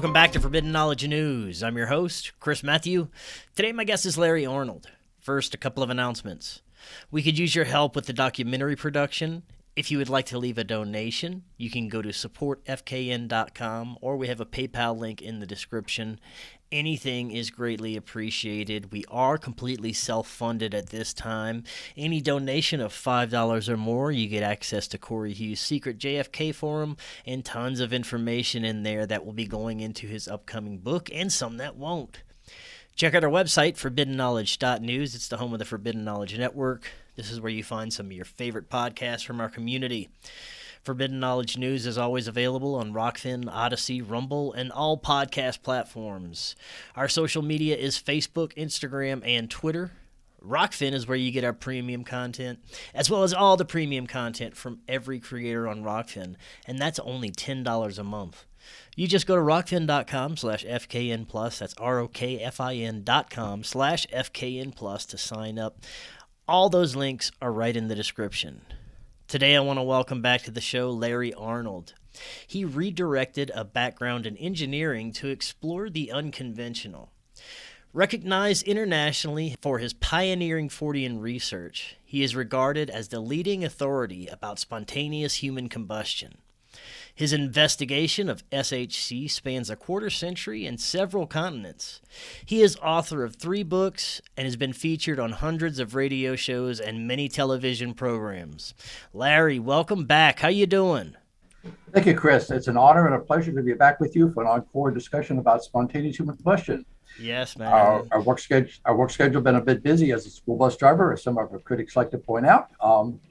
Welcome back to Forbidden Knowledge News. I'm your host, Chris Matthew. Today my guest is Larry Arnold. First, a couple of announcements. We could use your help with the documentary production. If you would like to leave a donation, you can go to supportfkn.com, or we have a PayPal link in the description. Anything is greatly appreciated. We are completely self-funded at this time. Any donation of $5 or more, you get access to Cory Hughes' secret JFK forum and tons of information in there that will be going into his upcoming book and some that won't. Check out our website, forbiddenknowledge.news. It's the home of the Forbidden Knowledge Network. This is where you find some of your favorite podcasts from our community. Forbidden Knowledge News is always available on Rokfin, Odyssey, Rumble, and all podcast platforms. Our social media is Facebook, Instagram, and Twitter. Rokfin is where you get our premium content, as well as all the premium content from every creator on Rokfin, and that's only $10 a month. You just go to rokfin.com/FKN+, that's ROKFIN.com/FKN+, to sign up. All those links are right in the description. Today I want to welcome back to the show Larry Arnold. He redirected a background in engineering to explore the unconventional. Recognized internationally for his pioneering Fortean research, he is regarded as the leading authority about spontaneous human combustion. His investigation of SHC spans a quarter century and several continents. He is author of 3 books and has been featured on hundreds of radio shows and many television programs. Larry, welcome back. How you doing? Thank you, Chris. It's an honor and a pleasure to be back with you for an encore discussion about spontaneous human combustion. Yes, man. Our work schedule been a bit busy as a school bus driver, as some of our critics like to point out.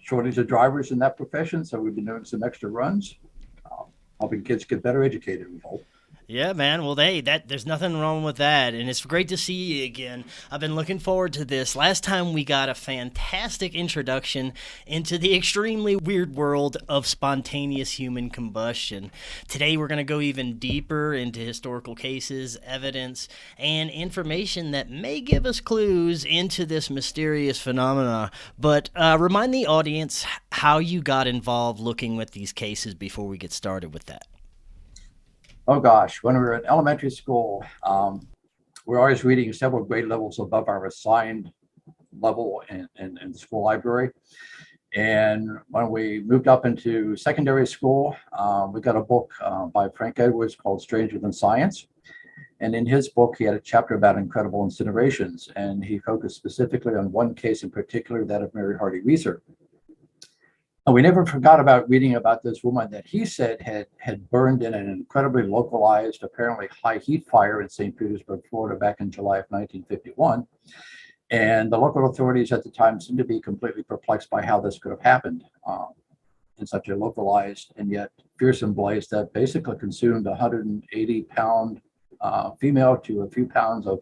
Shortage of drivers in that profession, so we've been doing some extra runs. Helping kids get better educated, we hope. Yeah, man. Well, there's nothing wrong with that, and it's great to see you again. I've been looking forward to this. Last time we got a fantastic introduction into the extremely weird world of spontaneous human combustion. Today we're going to go even deeper into historical cases, evidence, and information that may give us clues into this mysterious phenomena. But remind the audience how you got involved looking with these cases before we get started with that. Oh gosh, when we were in elementary school, we were always reading several grade levels above our assigned level in the school library. And when we moved up into secondary school, we got a book by Frank Edwards called Stranger Than Science. And in his book, he had a chapter about incredible incinerations, and he focused specifically on one case in particular, that of Mary Hardy Reeser. And we never forgot about reading about this woman that he said had burned in an incredibly localized, apparently high heat fire in St. Petersburg, Florida, back in July of 1951. And the local authorities at the time seemed to be completely perplexed by how this could have happened in such a localized and yet fearsome blaze that basically consumed a 180-pound female to a few pounds of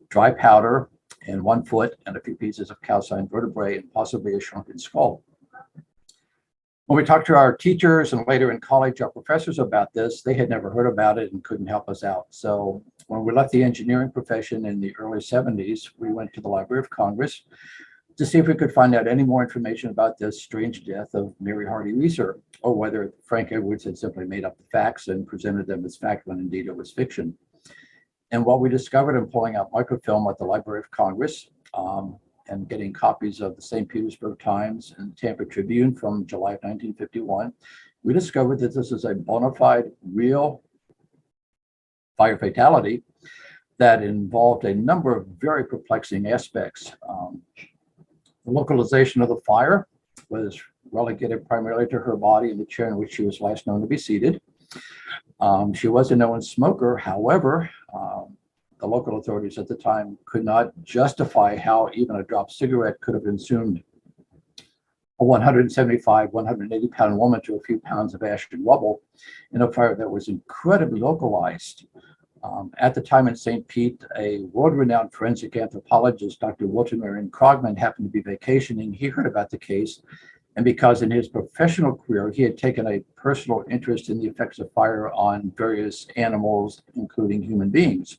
dry powder and 1 foot and a few pieces of calcined vertebrae and possibly a shrunken skull. When we talked to our teachers and later in college, our professors about this, they had never heard about it and couldn't help us out. So when we left the engineering profession in the early 70s, we went to the Library of Congress to see if we could find out any more information about this strange death of Mary Hardy Reeser, or whether Frank Edwards had simply made up the facts and presented them as fact when indeed it was fiction. And what we discovered in pulling out microfilm at the Library of Congress, and getting copies of the St. Petersburg Times and Tampa Tribune from July of 1951, we discovered that this is a bona fide, real fire fatality that involved a number of very perplexing aspects. The localization of the fire was relegated primarily to her body and the chair in which she was last known to be seated. She was a known smoker. However, the local authorities at the time could not justify how even a dropped cigarette could have consumed a 175, 180-pound woman to a few pounds of ash and rubble in a fire that was incredibly localized. At the time in St. Pete, a world-renowned forensic anthropologist, Dr. Walter Marion Krogman, happened to be vacationing. He heard about the case, and because in his professional career, he had taken a personal interest in the effects of fire on various animals, including human beings.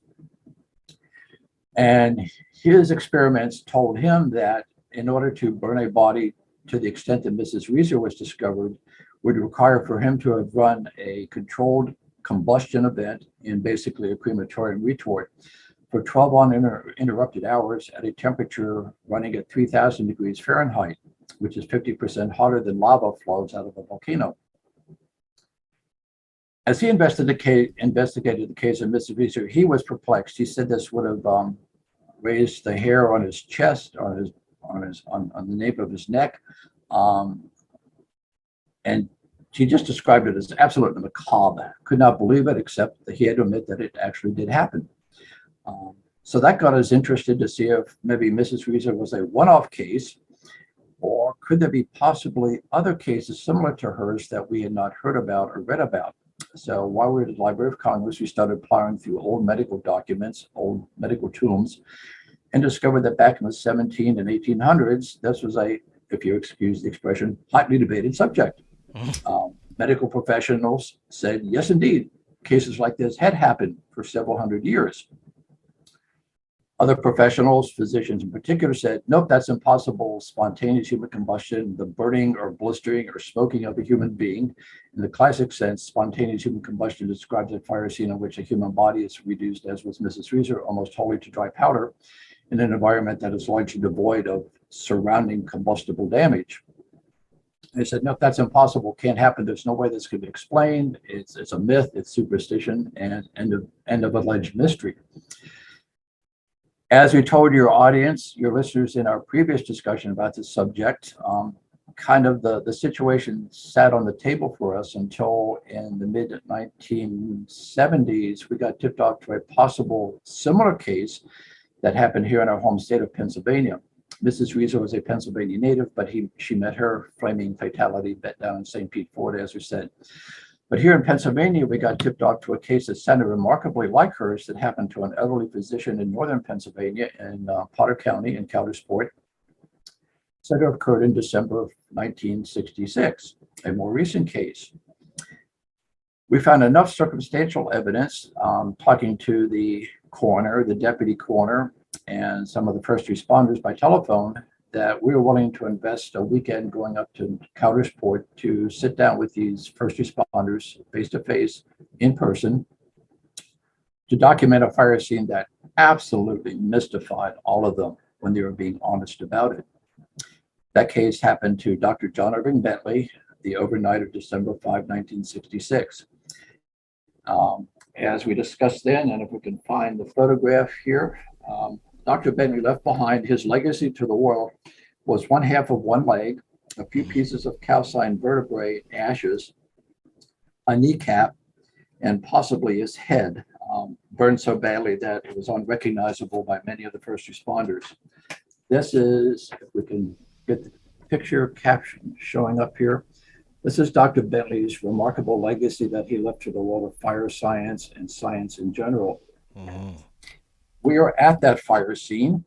And his experiments told him that in order to burn a body to the extent that Mrs. Reeser was discovered, would require for him to have run a controlled combustion event in basically a crematorium retort for 12 uninterrupted hours at a temperature running at 3,000 degrees Fahrenheit, which is 50% hotter than lava flows out of a volcano. As he investigated the case of Mr. Reeser, he was perplexed. He said this would have raised the hair on his chest, on the nape of his neck, and he just described it as absolutely macabre. Could not believe it, except that he had to admit that it actually did happen. So that got us interested to see if maybe Mrs. Reeser was a one-off case, or could there be possibly other cases similar to hers that we had not heard about or read about? So while we were at the Library of Congress, we started plowing through old medical documents, old medical tombs, and discovered that back in the 17 and 1800s, this was a, if you excuse the expression, hotly debated subject. Medical professionals said, yes, indeed, cases like this had happened for several hundred years. Other professionals, physicians in particular, said, nope, that's impossible. Spontaneous human combustion, the burning or blistering or smoking of a human being. In the classic sense, spontaneous human combustion describes a fire scene in which a human body is reduced, as was Mrs. Reeser, almost wholly to dry powder in an environment that is largely devoid of surrounding combustible damage. They said, no, that's impossible, can't happen. There's no way this could be explained. It's a myth, it's superstition, and end of alleged mystery. As we told your audience, your listeners in our previous discussion about this subject, kind of the situation sat on the table for us until in the mid 1970s, we got tipped off to a possible similar case that happened here in our home state of Pennsylvania. Mrs. Reeser was a Pennsylvania native, but she met her flaming fatality down in St. Pete, Florida, as we said. But here in Pennsylvania, we got tipped off to a case that sounded remarkably like hers that happened to an elderly physician in northern Pennsylvania in Potter County in Coudersport. Said it occurred in December of 1966, a more recent case. We found enough circumstantial evidence, talking to the coroner, the deputy coroner, and some of the first responders by telephone, that we were willing to invest a weekend going up to Coudersport to sit down with these first responders face to face in person to document a fire scene that absolutely mystified all of them when they were being honest about it. That case happened to Dr. John Irving Bentley the overnight of December 5, 1966. As we discussed then, and if we can find the photograph here, Dr. Bentley left behind his legacy to the world was one half of one leg, a few pieces of calcined vertebrae, ashes, a kneecap, and possibly his head, burned so badly that it was unrecognizable by many of the first responders. This is, if we can get the picture caption showing up here, this is Dr. Bentley's remarkable legacy that he left to the world of fire science and science in general. We are at that fire scene.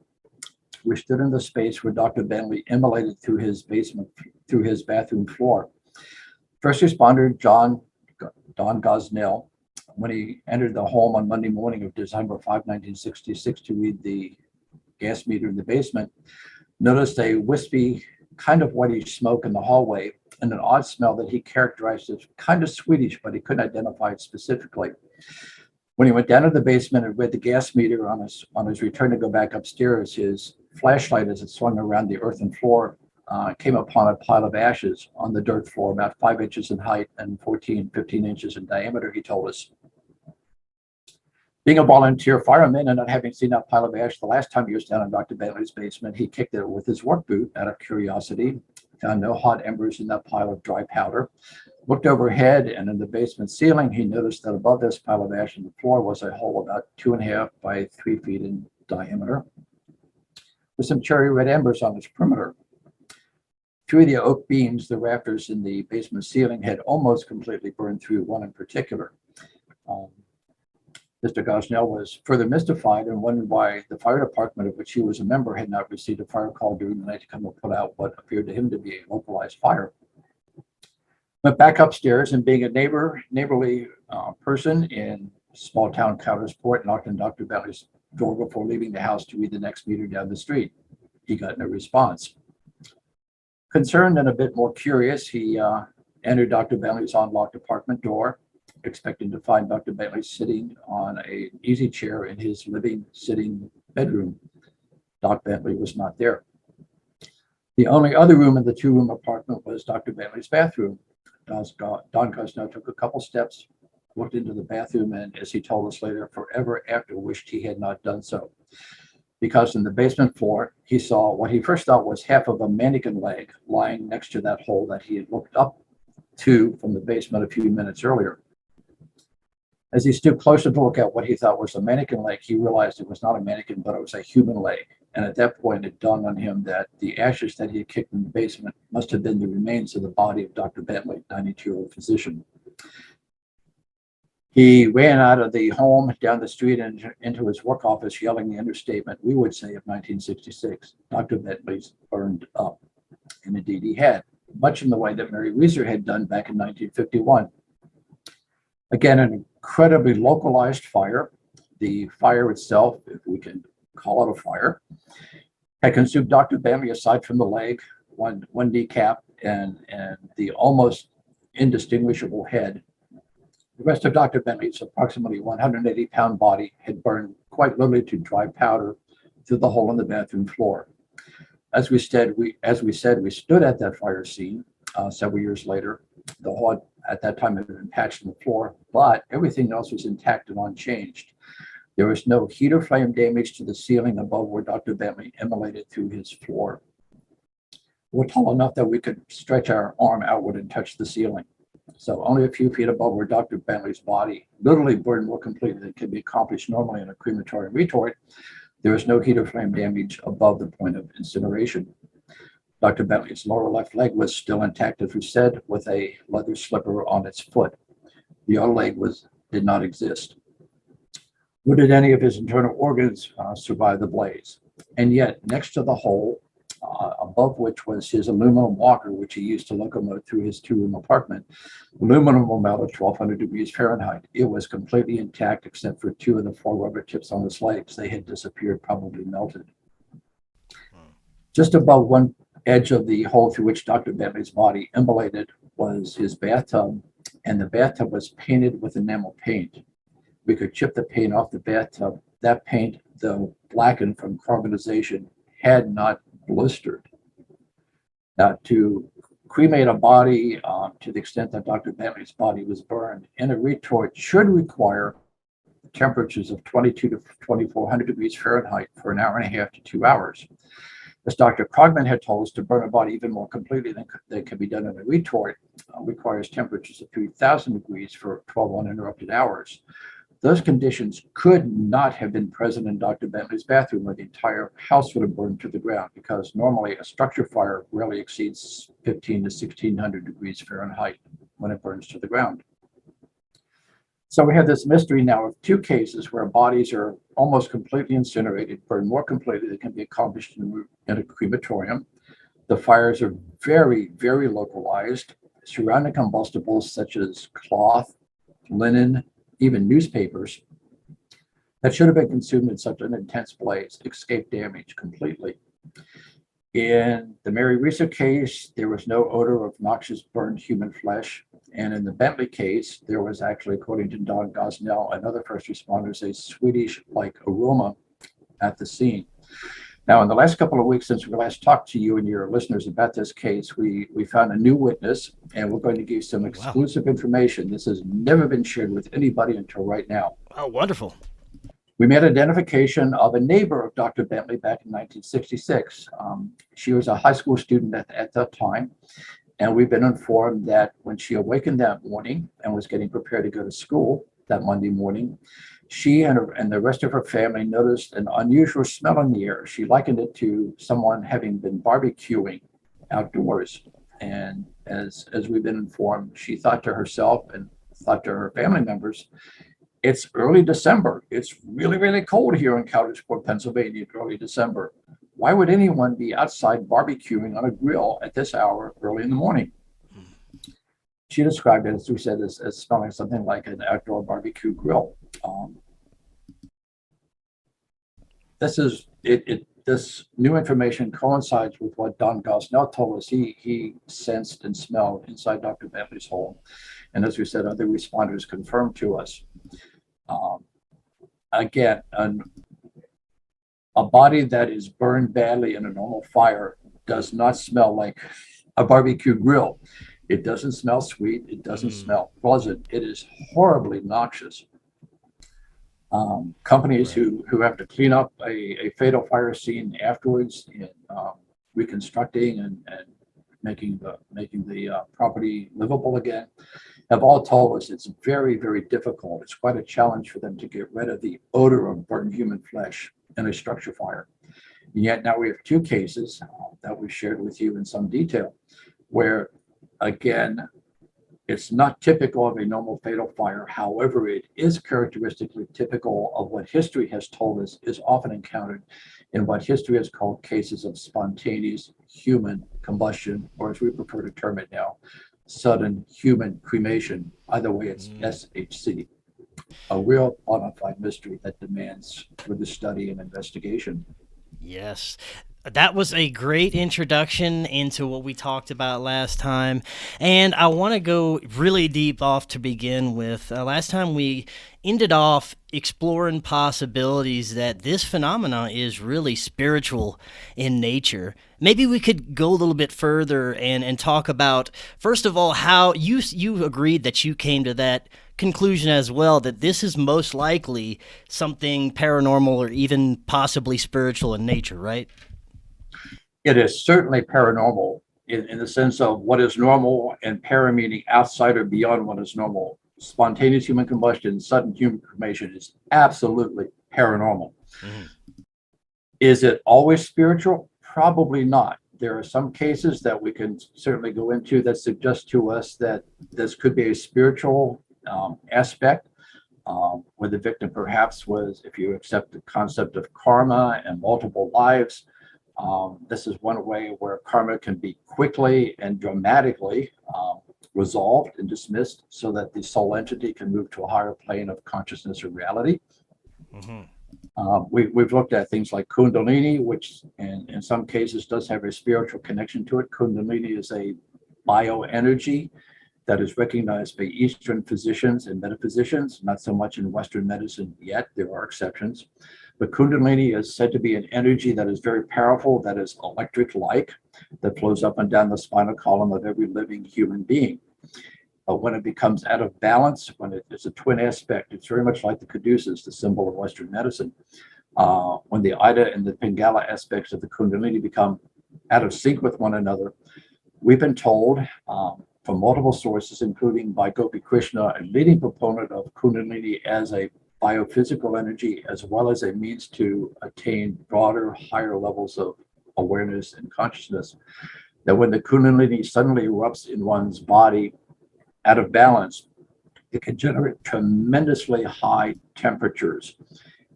We stood in the space where Dr. Bentley immolated through his bathroom floor. First responder Don Gosnell, when he entered the home on Monday morning of December 5, 1966 to read the gas meter in the basement, noticed a wispy, kind of whitish smoke in the hallway and an odd smell that he characterized as kind of sweetish, but he couldn't identify it specifically. When he went down to the basement and read the gas meter on his return to go back upstairs, his flashlight, as it swung around the earthen floor, came upon a pile of ashes on the dirt floor, about 5 inches in height and 15 inches in diameter, he told us. Being a volunteer fireman and not having seen that pile of ash the last time he was down in Dr. Bentley's basement, he kicked it with his work boot out of curiosity, found no hot embers in that pile of dry powder, looked overhead, and in the basement ceiling, he noticed that above this pile of ash on the floor was a hole about 2.5 by 3 feet in diameter, with some cherry red embers on its perimeter. Through the oak beams, the rafters in the basement ceiling had almost completely burned through, one in particular. Mr. Gosnell was further mystified and wondered why the fire department, of which he was a member, had not received a fire call during the night to come and put out what appeared to him to be a localized fire. Went back upstairs, and being a neighborly person in small town Coudersport, knocked on Dr. Bentley's door before leaving the house to read the next meter down the street. He got no response. Concerned and a bit more curious, he entered Dr. Bentley's unlocked apartment door, expecting to find Dr. Bentley sitting on an easy chair in his sitting bedroom. Doc Bentley was not there. The only other room in the two-room apartment was Dr. Bentley's bathroom. Don Cosno took a couple steps, looked into the bathroom, and as he told us later, forever after wished he had not done so. Because in the basement floor, he saw what he first thought was half of a mannequin leg lying next to that hole that he had looked up to from the basement a few minutes earlier. As he stood closer to look at what he thought was a mannequin leg, he realized it was not a mannequin, but it was a human leg. And at that point, it dawned on him that the ashes that he had kicked in the basement must have been the remains of the body of Dr. Bentley, 92-year-old physician. He ran out of the home, down the street, and into his work office, yelling the understatement, we would say, of 1966, Dr. Bentley's burned up. And indeed he had, much in the way that Mary Weiser had done back in 1951. Again, an incredibly localized fire. The fire itself, if we can call it a fire, had consumed Dr. Bentley aside from the leg, one kneecap, and the almost indistinguishable head. The rest of Dr. Bentley's approximately 180-pound body had burned quite literally to dry powder through the hole in the bathroom floor. As we said, we stood at that fire scene several years later. The hole at that time had been patched in the floor, but everything else was intact and unchanged. There was no heat or flame damage to the ceiling above where Dr. Bentley immolated through his floor. We're tall enough that we could stretch our arm outward and touch the ceiling. So only a few feet above where Dr. Bentley's body literally burned more completely than can be accomplished normally in a crematorium retort, there was no heat or flame damage above the point of incineration. Dr. Bentley's lower left leg was still intact, as we said, with a leather slipper on its foot. The other leg did not exist. Nor did any of his internal organs survive the blaze. And yet, next to the hole, above which was his aluminum walker, which he used to locomote through his two-room apartment, aluminum will melt at 1,200 degrees Fahrenheit. It was completely intact except for two of the four rubber tips on his legs. They had disappeared, probably melted. Just above one edge of the hole through which Dr. Bentley's body immolated was his bathtub, and the bathtub was painted with enamel paint. We could chip the paint off the bathtub. That paint, though blackened from carbonization, had not blistered. Now, to cremate a body to the extent that Dr. Bentley's body was burned in a retort should require temperatures of 22 to 2,400 degrees Fahrenheit for an hour and a half to 2 hours. As Dr. Krogman had told us, to burn a body even more completely than can be done in a retort requires temperatures of 3,000 degrees for 12 uninterrupted hours. Those conditions could not have been present in Dr. Bentley's bathroom, where the entire house would have burned to the ground, because normally a structure fire rarely exceeds 15 to 1,600 degrees Fahrenheit when it burns to the ground. So we have this mystery now of two cases where bodies are almost completely incinerated, burned more completely than can be accomplished in a crematorium. The fires are very, very localized. Surrounding combustibles such as cloth, linen, even newspapers that should have been consumed in such an intense blaze escaped damage completely. In the Mary Weiser case, there was no odor of noxious burned human flesh. And in the Bentley case, there was actually, according to Don Gosnell and other first responders, a Swedish-like aroma at the scene. Now, in the last couple of weeks since we last talked to you and your listeners about this case, we found a new witness, and we're going to give some exclusive information. This has never been shared with anybody until right now. Oh, wonderful. We made identification of a neighbor of Dr. Bentley back in 1966. She was a high school student at that time, and we've been informed that when she awakened that morning and was getting prepared to go to school that Monday morning, she and the rest of her family noticed an unusual smell in the air. She likened it to someone having been barbecuing outdoors. And as we've been informed, she thought to herself and thought to her family members, it's early December. It's really, really cold here in Coudersport, Pennsylvania in early December. Why would anyone be outside barbecuing on a grill at this hour early in the morning? She described it, as we said, as smelling something like an outdoor barbecue grill. This is it. this new information coincides with what Don Gosnell told us he sensed and smelled inside Dr. Bentley's home. And as we said, other responders confirmed to us. Again, a body that is burned badly in a normal fire does not smell like a barbecue grill. It doesn't smell sweet. It doesn't smell pleasant. It is horribly noxious. Companies who have to clean up a fatal fire scene afterwards in reconstructing and making the property livable again have all told us it's very, very difficult. It's quite a challenge for them to get rid of the odor of burned human flesh in a structure fire. And yet now we have two cases that we shared with you in some detail where, again, it's not typical of a normal fatal fire. However, it is characteristically typical of what history has told us is often encountered in what history has called cases of spontaneous human combustion, or as we prefer to term it now, sudden human cremation. Either way, it's SHC, a real bona fide mystery that demands further study and investigation. Yes. That was a great introduction into what we talked about last time. And I want to go really deep off to begin with. Last time we ended off exploring possibilities that this phenomena is really spiritual in nature. Maybe we could go a little bit further and talk about, first of all, how you agreed that you came to that conclusion as well, that this is most likely something paranormal or even possibly spiritual in nature, right? It is certainly paranormal in the sense of what is normal, and para meaning outside or beyond what is normal. Spontaneous human combustion, sudden human cremation is absolutely paranormal. Is it always spiritual? Probably not. There are some cases that we can certainly go into that suggest to us that this could be a spiritual aspect, where the victim perhaps was, if you accept the concept of karma and multiple lives, this is one way where karma can be quickly and dramatically resolved and dismissed so that the soul entity can move to a higher plane of consciousness or reality. We've looked at things like Kundalini, which in some cases does have a spiritual connection to it. Kundalini is a bioenergy that is recognized by Eastern physicians and metaphysicians, not so much in Western medicine yet. There are exceptions. But Kundalini is said to be an energy that is very powerful, that is electric-like, that flows up and down the spinal column of every living human being. But when it becomes out of balance, when it's a twin aspect, it's very much like the caduceus, the symbol of Western medicine. When the Ida and the Pingala aspects of the Kundalini become out of sync with one another, we've been told from multiple sources, including by Gopi Krishna, a leading proponent of Kundalini as a biophysical energy, as well as a means to attain broader, higher levels of awareness and consciousness, that when the Kundalini suddenly erupts in one's body out of balance, it can generate tremendously high temperatures.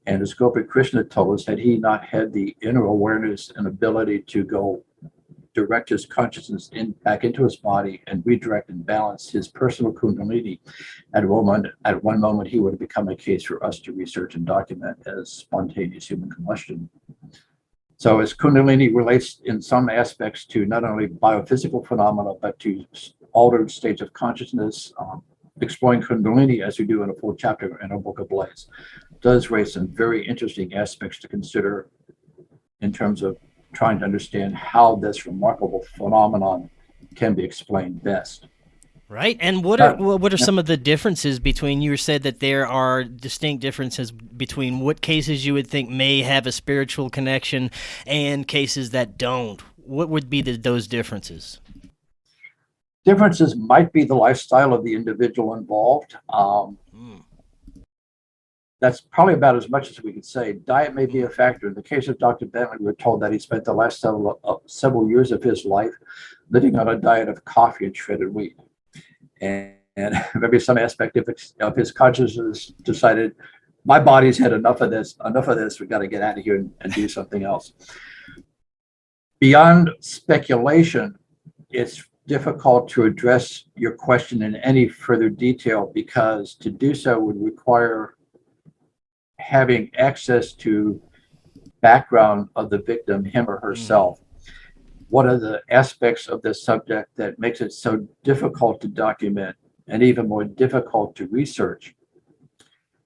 And as Gopi Krishna told us, had he not had the inner awareness and ability to go direct his consciousness back into his body and redirect and balance his personal Kundalini, at one moment he would have become a case for us to research and document as spontaneous human combustion. So as Kundalini relates in some aspects to not only biophysical phenomena, but to altered states of consciousness, exploring Kundalini, as we do in a full chapter in our book of Blaze, does raise some very interesting aspects to consider in terms of trying to understand how this remarkable phenomenon can be explained best. Right. And what are some of the differences between, you said that there are distinct differences between what cases you would think may have a spiritual connection and cases that don't. What would be those differences? Differences might be the lifestyle of the individual involved. That's probably about as much as we could say. Diet may be a factor. In the case of Dr. Bentley, we were told that he spent the last several years of his life living on a diet of coffee and shredded wheat. And maybe some aspect of his consciousness decided, my body's had enough of this, we got to get out of here and do something else. Beyond speculation, it's difficult to address your question in any further detail, because to do so would require having access to background of the victim, him or herself. What are the aspects of this subject that makes it so difficult to document and even more difficult to research?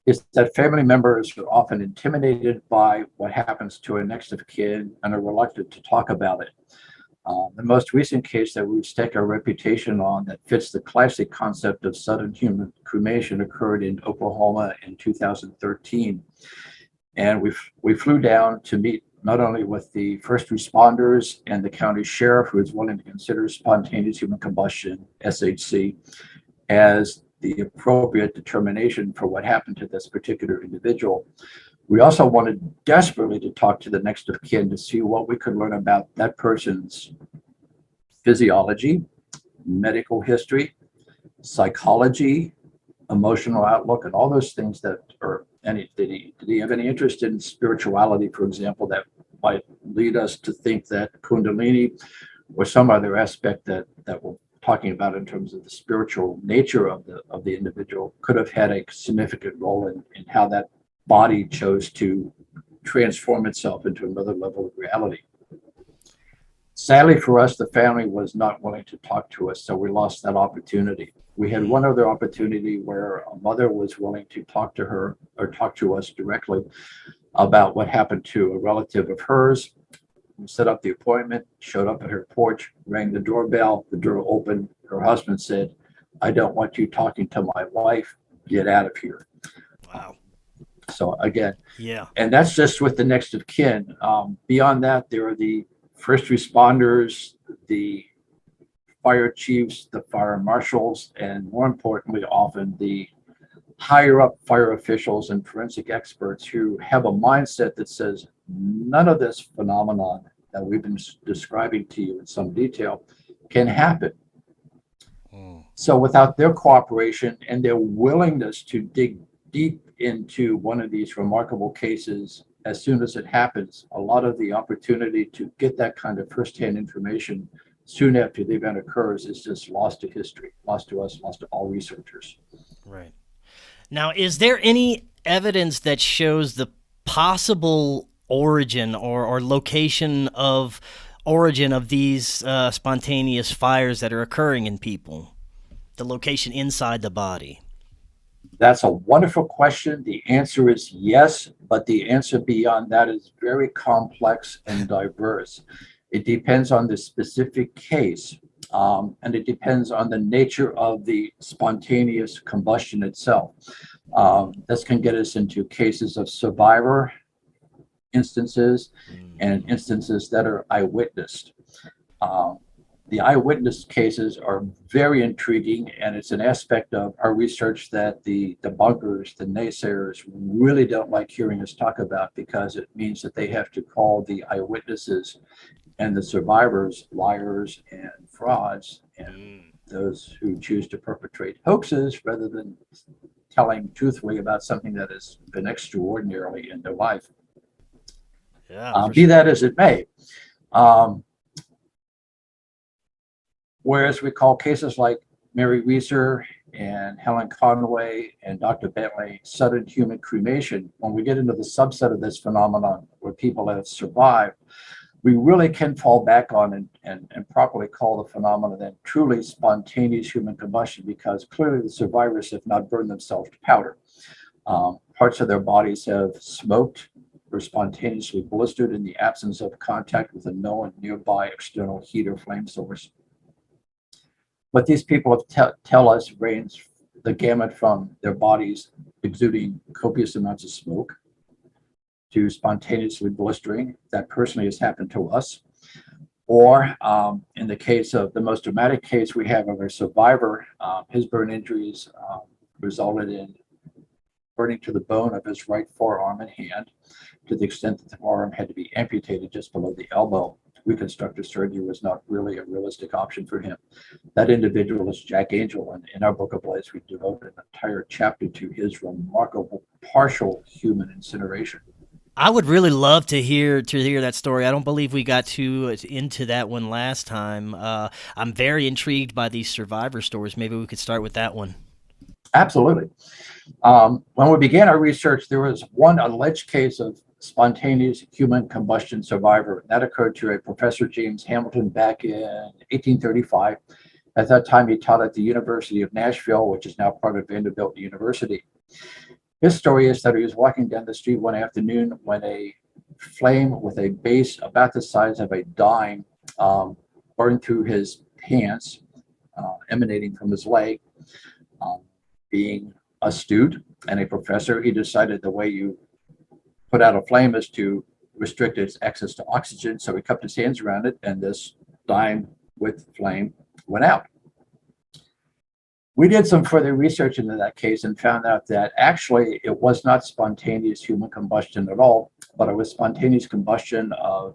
Is that family members are often intimidated by what happens to a next of kin and are reluctant to talk about it. The most recent case that we've staked our reputation on that fits the classic concept of sudden human cremation occurred in Oklahoma in 2013. And we flew down to meet not only with the first responders and the county sheriff, who is willing to consider spontaneous human combustion, SHC, as the appropriate determination for what happened to this particular individual. We also wanted desperately to talk to the next of kin to see what we could learn about that person's physiology, medical history, psychology, emotional outlook, and all those things that are any. Did he have any interest in spirituality, for example, that might lead us to think that Kundalini or some other aspect that we're talking about in terms of the spiritual nature of the individual could have had a significant role in how that body chose to transform itself into another level of reality. Sadly for us, the family was not willing to talk to us, so we lost that opportunity. We had one other opportunity where a mother was willing to talk to her or talk to us directly about what happened to a relative of hers. We set up the appointment, showed up at her porch, rang the doorbell, the door opened. Her husband said, "I don't want you talking to my wife. Get out of here." Wow. So again, Yeah. and that's just with the next of kin. Beyond that, there are the first responders, the fire chiefs, the fire marshals, and more importantly, often the higher up fire officials and forensic experts who have a mindset that says none of this phenomenon that we've been describing to you in some detail can happen. So without their cooperation and their willingness to dig deep into one of these remarkable cases as soon as it happens, a lot of the opportunity to get that kind of firsthand information soon after the event occurs is just lost to history, lost to us, lost to all researchers. Right. Now, is there any evidence that shows the possible origin or location of origin of these spontaneous fires that are occurring in people? The location inside the body? That's a wonderful question. The answer is yes, but the answer beyond that is very complex and diverse. It depends on the specific case, and it depends on the nature of the spontaneous combustion itself. This can get us into cases of survivor instances and instances that are eyewitnessed. The eyewitness cases are very intriguing, and it's an aspect of our research that the debunkers, the naysayers, really don't like hearing us talk about, because it means that they have to call the eyewitnesses and the survivors liars and frauds, and those who choose to perpetrate hoaxes rather than telling truthfully about something that has been extraordinarily in their life. Yeah, be that as it may. Whereas we call cases like Mary Reeser and Helen Conway and Dr. Bentley sudden human cremation, when we get into the subset of this phenomenon where people have survived, we really can fall back on and properly call the phenomenon then truly spontaneous human combustion, because clearly the survivors have not burned themselves to powder. Parts of their bodies have smoked or spontaneously blistered in the absence of contact with a known nearby external heat or flame source. What these people have tell us range the gamut from their bodies exuding copious amounts of smoke to spontaneously blistering. That personally has happened to us. Or in the case of the most dramatic case we have of a survivor, his burn injuries resulted in burning to the bone of his right forearm and hand, to the extent that the forearm had to be amputated just below the elbow. Reconstructive surgery was not really a realistic option for him. That individual is Jack Angel, and in our book of Blaze, we devoted an entire chapter to his remarkable partial human incineration. I would really love to hear that story. I don't believe we got into that one last time. I'm very intrigued by these survivor stories. Maybe we could start with that one. Absolutely. When we began our research, there was one alleged case of spontaneous human combustion survivor. That occurred to a Professor James Hamilton back in 1835. At that time, he taught at the University of Nashville, which is now part of Vanderbilt University. His story is that he was walking down the street one afternoon when a flame with a base about the size of a dime burned through his pants, emanating from his leg. Being astute and a professor, he decided the way you put out a flame is to restrict its access to oxygen. So he cupped his hands around it, and this dime with flame went out. We did some further research into that case and found out that actually it was not spontaneous human combustion at all, but it was spontaneous combustion of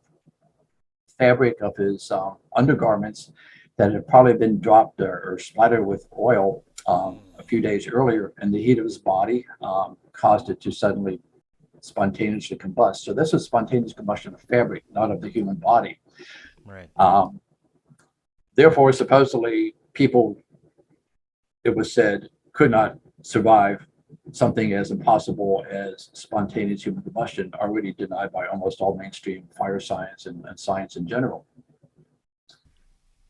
fabric of his undergarments that had probably been dropped or splattered with oil a few days earlier, and the heat of his body caused it to suddenly spontaneously combust. So this is spontaneous combustion of fabric, not of the human body. Right. Therefore, supposedly people, it was said, could not survive something as impossible as spontaneous human combustion, already denied by almost all mainstream fire science and science in general.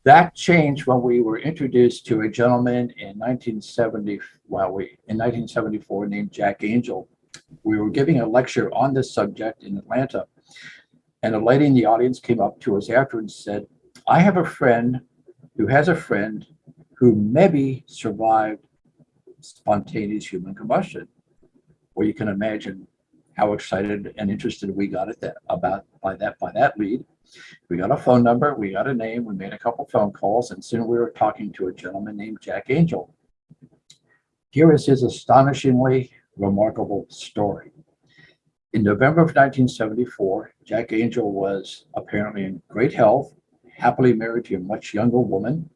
That changed when we were introduced to a gentleman in 1974 named Jack Angel. We were giving a lecture on this subject in Atlanta, and a lady in the audience came up to us after and said, I have a friend who has a friend who maybe survived spontaneous human combustion. Well, you can imagine how excited and interested we got at that by that lead. We got a phone number, we got a name, we made a couple phone calls, and soon we were talking to a gentleman named Jack Angel. Here is his astonishingly remarkable story. In November of 1974, Jack Angel was apparently in great health, happily married to a much younger woman.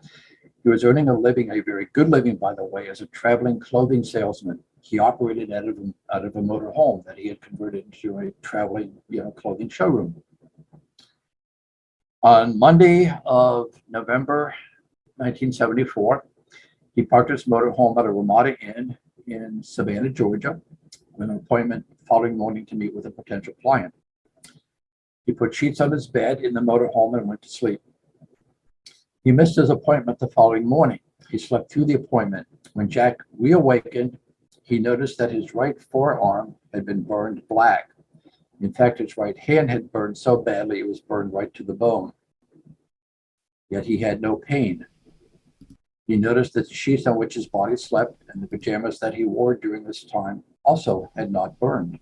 He was earning a living, a very good living, by the way, as a traveling clothing salesman. He operated out of a motor home that he had converted into a traveling, clothing showroom. On Monday of November 1974, he parked his motor home at a Ramada Inn in Savannah, Georgia, with an appointment the following morning to meet with a potential client. He put sheets on his bed in the motor home and went to sleep. He missed his appointment the following morning. He slept through the appointment. When Jack reawakened, he noticed that his right forearm had been burned black. In fact, his right hand had burned so badly it was burned right to the bone. Yet he had no pain. He noticed that the sheets on which his body slept and the pajamas that he wore during this time also had not burned.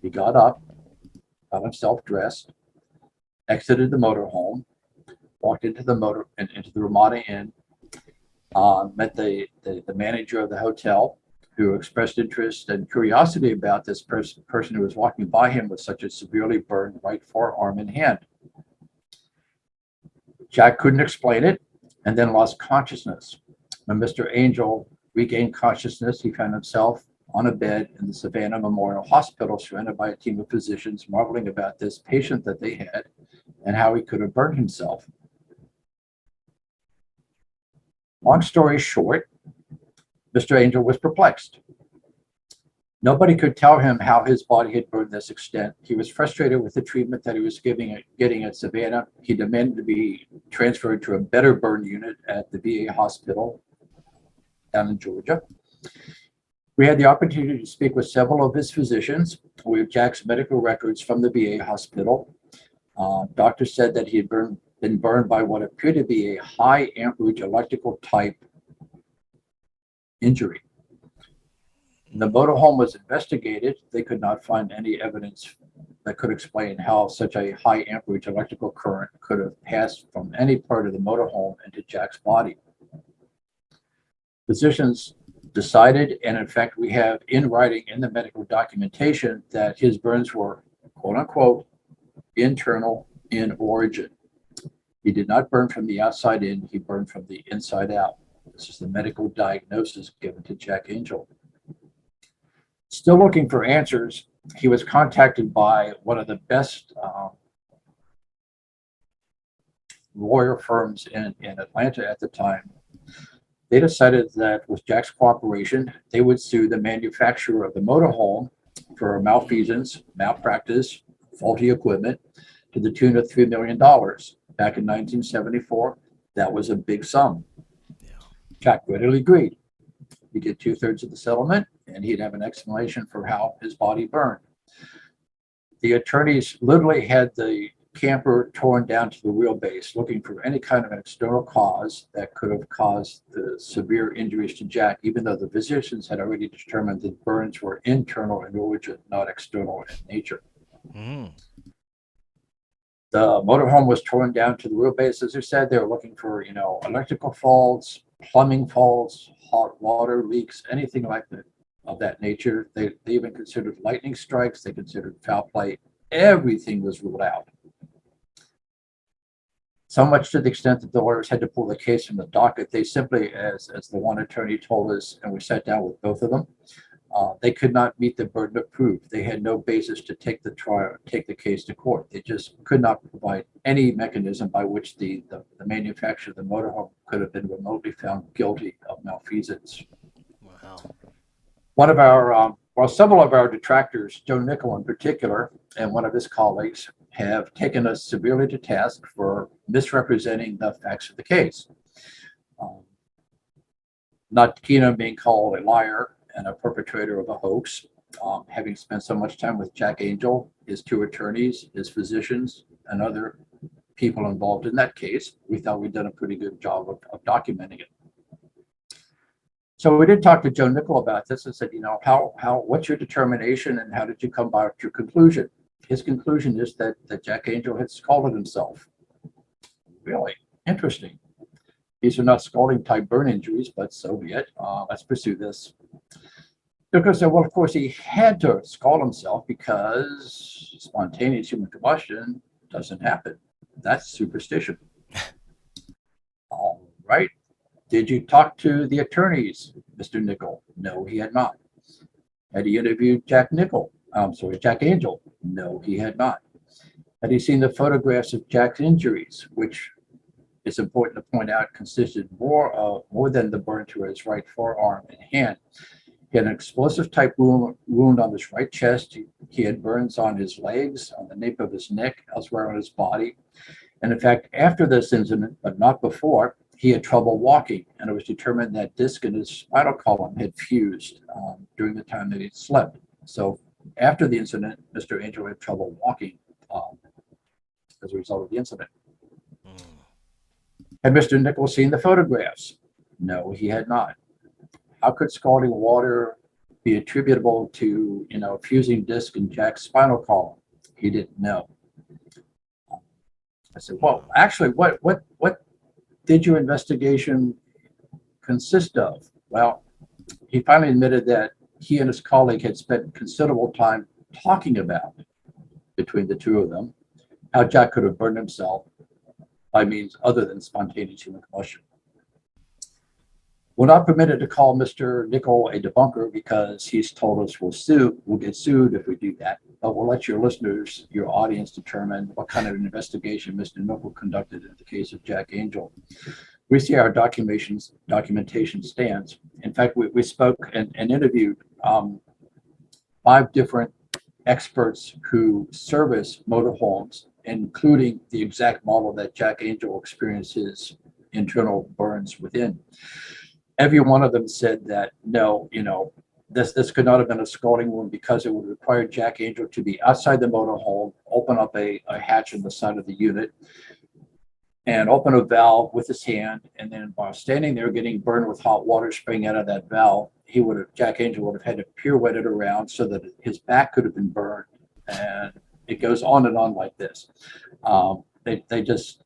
He got up, got himself dressed, exited the motorhome, walked into the Ramada Inn, met the manager of the hotel, who expressed interest and curiosity about this person who was walking by him with such a severely burned right forearm and hand. Jack couldn't explain it and then lost consciousness. When Mr. Angel regained consciousness, he found himself on a bed in the Savannah Memorial Hospital, surrounded by a team of physicians, marveling about this patient that they had and how he could have burned himself. Long story short, Mr. Angel was perplexed. Nobody could tell him how his body had burned this extent. He was frustrated with the treatment that he was getting at Savannah. He demanded to be transferred to a better burn unit at the VA hospital down in Georgia. We had the opportunity to speak with several of his physicians. We have Jack's medical records from the VA hospital. Doctor said that he had been burned by what appeared to be a high amperage electrical type injury. The motorhome was investigated. They could not find any evidence that could explain how such a high amperage electrical current could have passed from any part of the motorhome into Jack's body. Physicians decided, and in fact, we have in writing in the medical documentation, that his burns were, quote unquote, internal in origin. He did not burn from the outside in, he burned from the inside out. This is the medical diagnosis given to Jack Angel. Still looking for answers, he was contacted by one of the best lawyer firms in Atlanta at the time. They decided that with Jack's cooperation, they would sue the manufacturer of the motorhome for malfeasance, malpractice, faulty equipment to the tune of $3 million. Back in 1974, that was a big sum. Yeah. Jack readily agreed. He'd get 2/3 of the settlement, and he'd have an explanation for how his body burned. The attorneys literally had the camper torn down to the wheelbase, looking for any kind of an external cause that could have caused the severe injuries to Jack, even though the physicians had already determined that burns were internal in origin, not external in nature. Mm. The motorhome was torn down to the wheelbase. As I said, they were looking for, electrical faults, plumbing faults, hot water leaks, anything like that of that nature. They even considered lightning strikes. They considered foul play. Everything was ruled out. So much to the extent that the lawyers had to pull the case from the docket. They simply, as the one attorney told us, and we sat down with both of them, they could not meet the burden of proof. They had no basis to take the case to court. They just could not provide any mechanism by which the manufacturer of the motorhome could have been remotely found guilty of malfeasance. Wow. One of our, several of our detractors, Joe Nickel in particular, and one of his colleagues, have taken us severely to task for misrepresenting the facts of the case. Not keen on being called a liar and a perpetrator of a hoax. Having spent so much time with Jack Angel, his two attorneys, his physicians, and other people involved in that case, we thought we'd done a pretty good job of documenting it. So we did talk to Joe Nickel about this and said, what's your determination and how did you come by your conclusion? His conclusion is that Jack Angel had scalded himself. Really interesting. These are not scalding type burn injuries, but so be it. Let's pursue this. Because, well, of course, he had to scald himself because spontaneous human combustion doesn't happen. That's superstition. All right. Did you talk to the attorneys, Mr. Nickel? No, he had not. Had he interviewed Jack Angel? No, he had not. Had he seen the photographs of Jack's injuries, which is important to point out consisted more than the burn to his right forearm and hand? He had an explosive type wound on his right chest. He had burns on his legs, on the nape of his neck, elsewhere on his body. And in fact, after this incident, but not before, he had trouble walking, and it was determined that disc in his spinal column had fused during the time that he slept. So after the incident, Mr. Angel had trouble walking as a result of the incident. Had Mr. Nickel seen the photographs? No, he had not. How could scalding water be attributable to, fusing disc in Jack's spinal column? He didn't know. I said, well, actually, what did your investigation consist of? Well, he finally admitted that he and his colleague had spent considerable time talking about, between the two of them, how Jack could have burned himself by means other than spontaneous human combustion. We're not permitted to call Mr. Nickel a debunker because he's told us we'll get sued if we do that. But we'll let your listeners, your audience, determine what kind of an investigation Mr. Nickel conducted in the case of Jack Angel. We see our documentation stands. In fact, we spoke and interviewed 5 different experts who service motorhomes, including the exact model that Jack Angel experienced his internal burns within. Every one of them said that no, this could not have been a scalding wound because it would require Jack Angel to be outside the motorhome, open up a hatch on the side of the unit, and open a valve with his hand, and then while standing there getting burned with hot water spraying out of that valve, Jack Angel would have had to pirouette it around so that his back could have been burned, and it goes on and on like this. They just,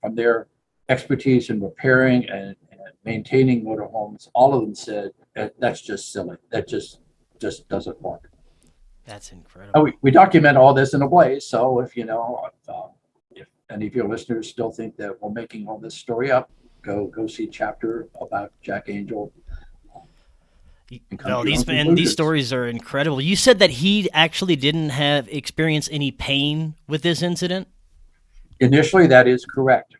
from their expertise in repairing and maintaining motorhomes, all of them said that's just silly. That just doesn't work. That's incredible. We document all this in a way. So if if any of your listeners still think that we're making all this story up, go see chapter about Jack Angel. No, these stories are incredible. You said that he actually didn't experience any pain with this incident? Initially, that is correct.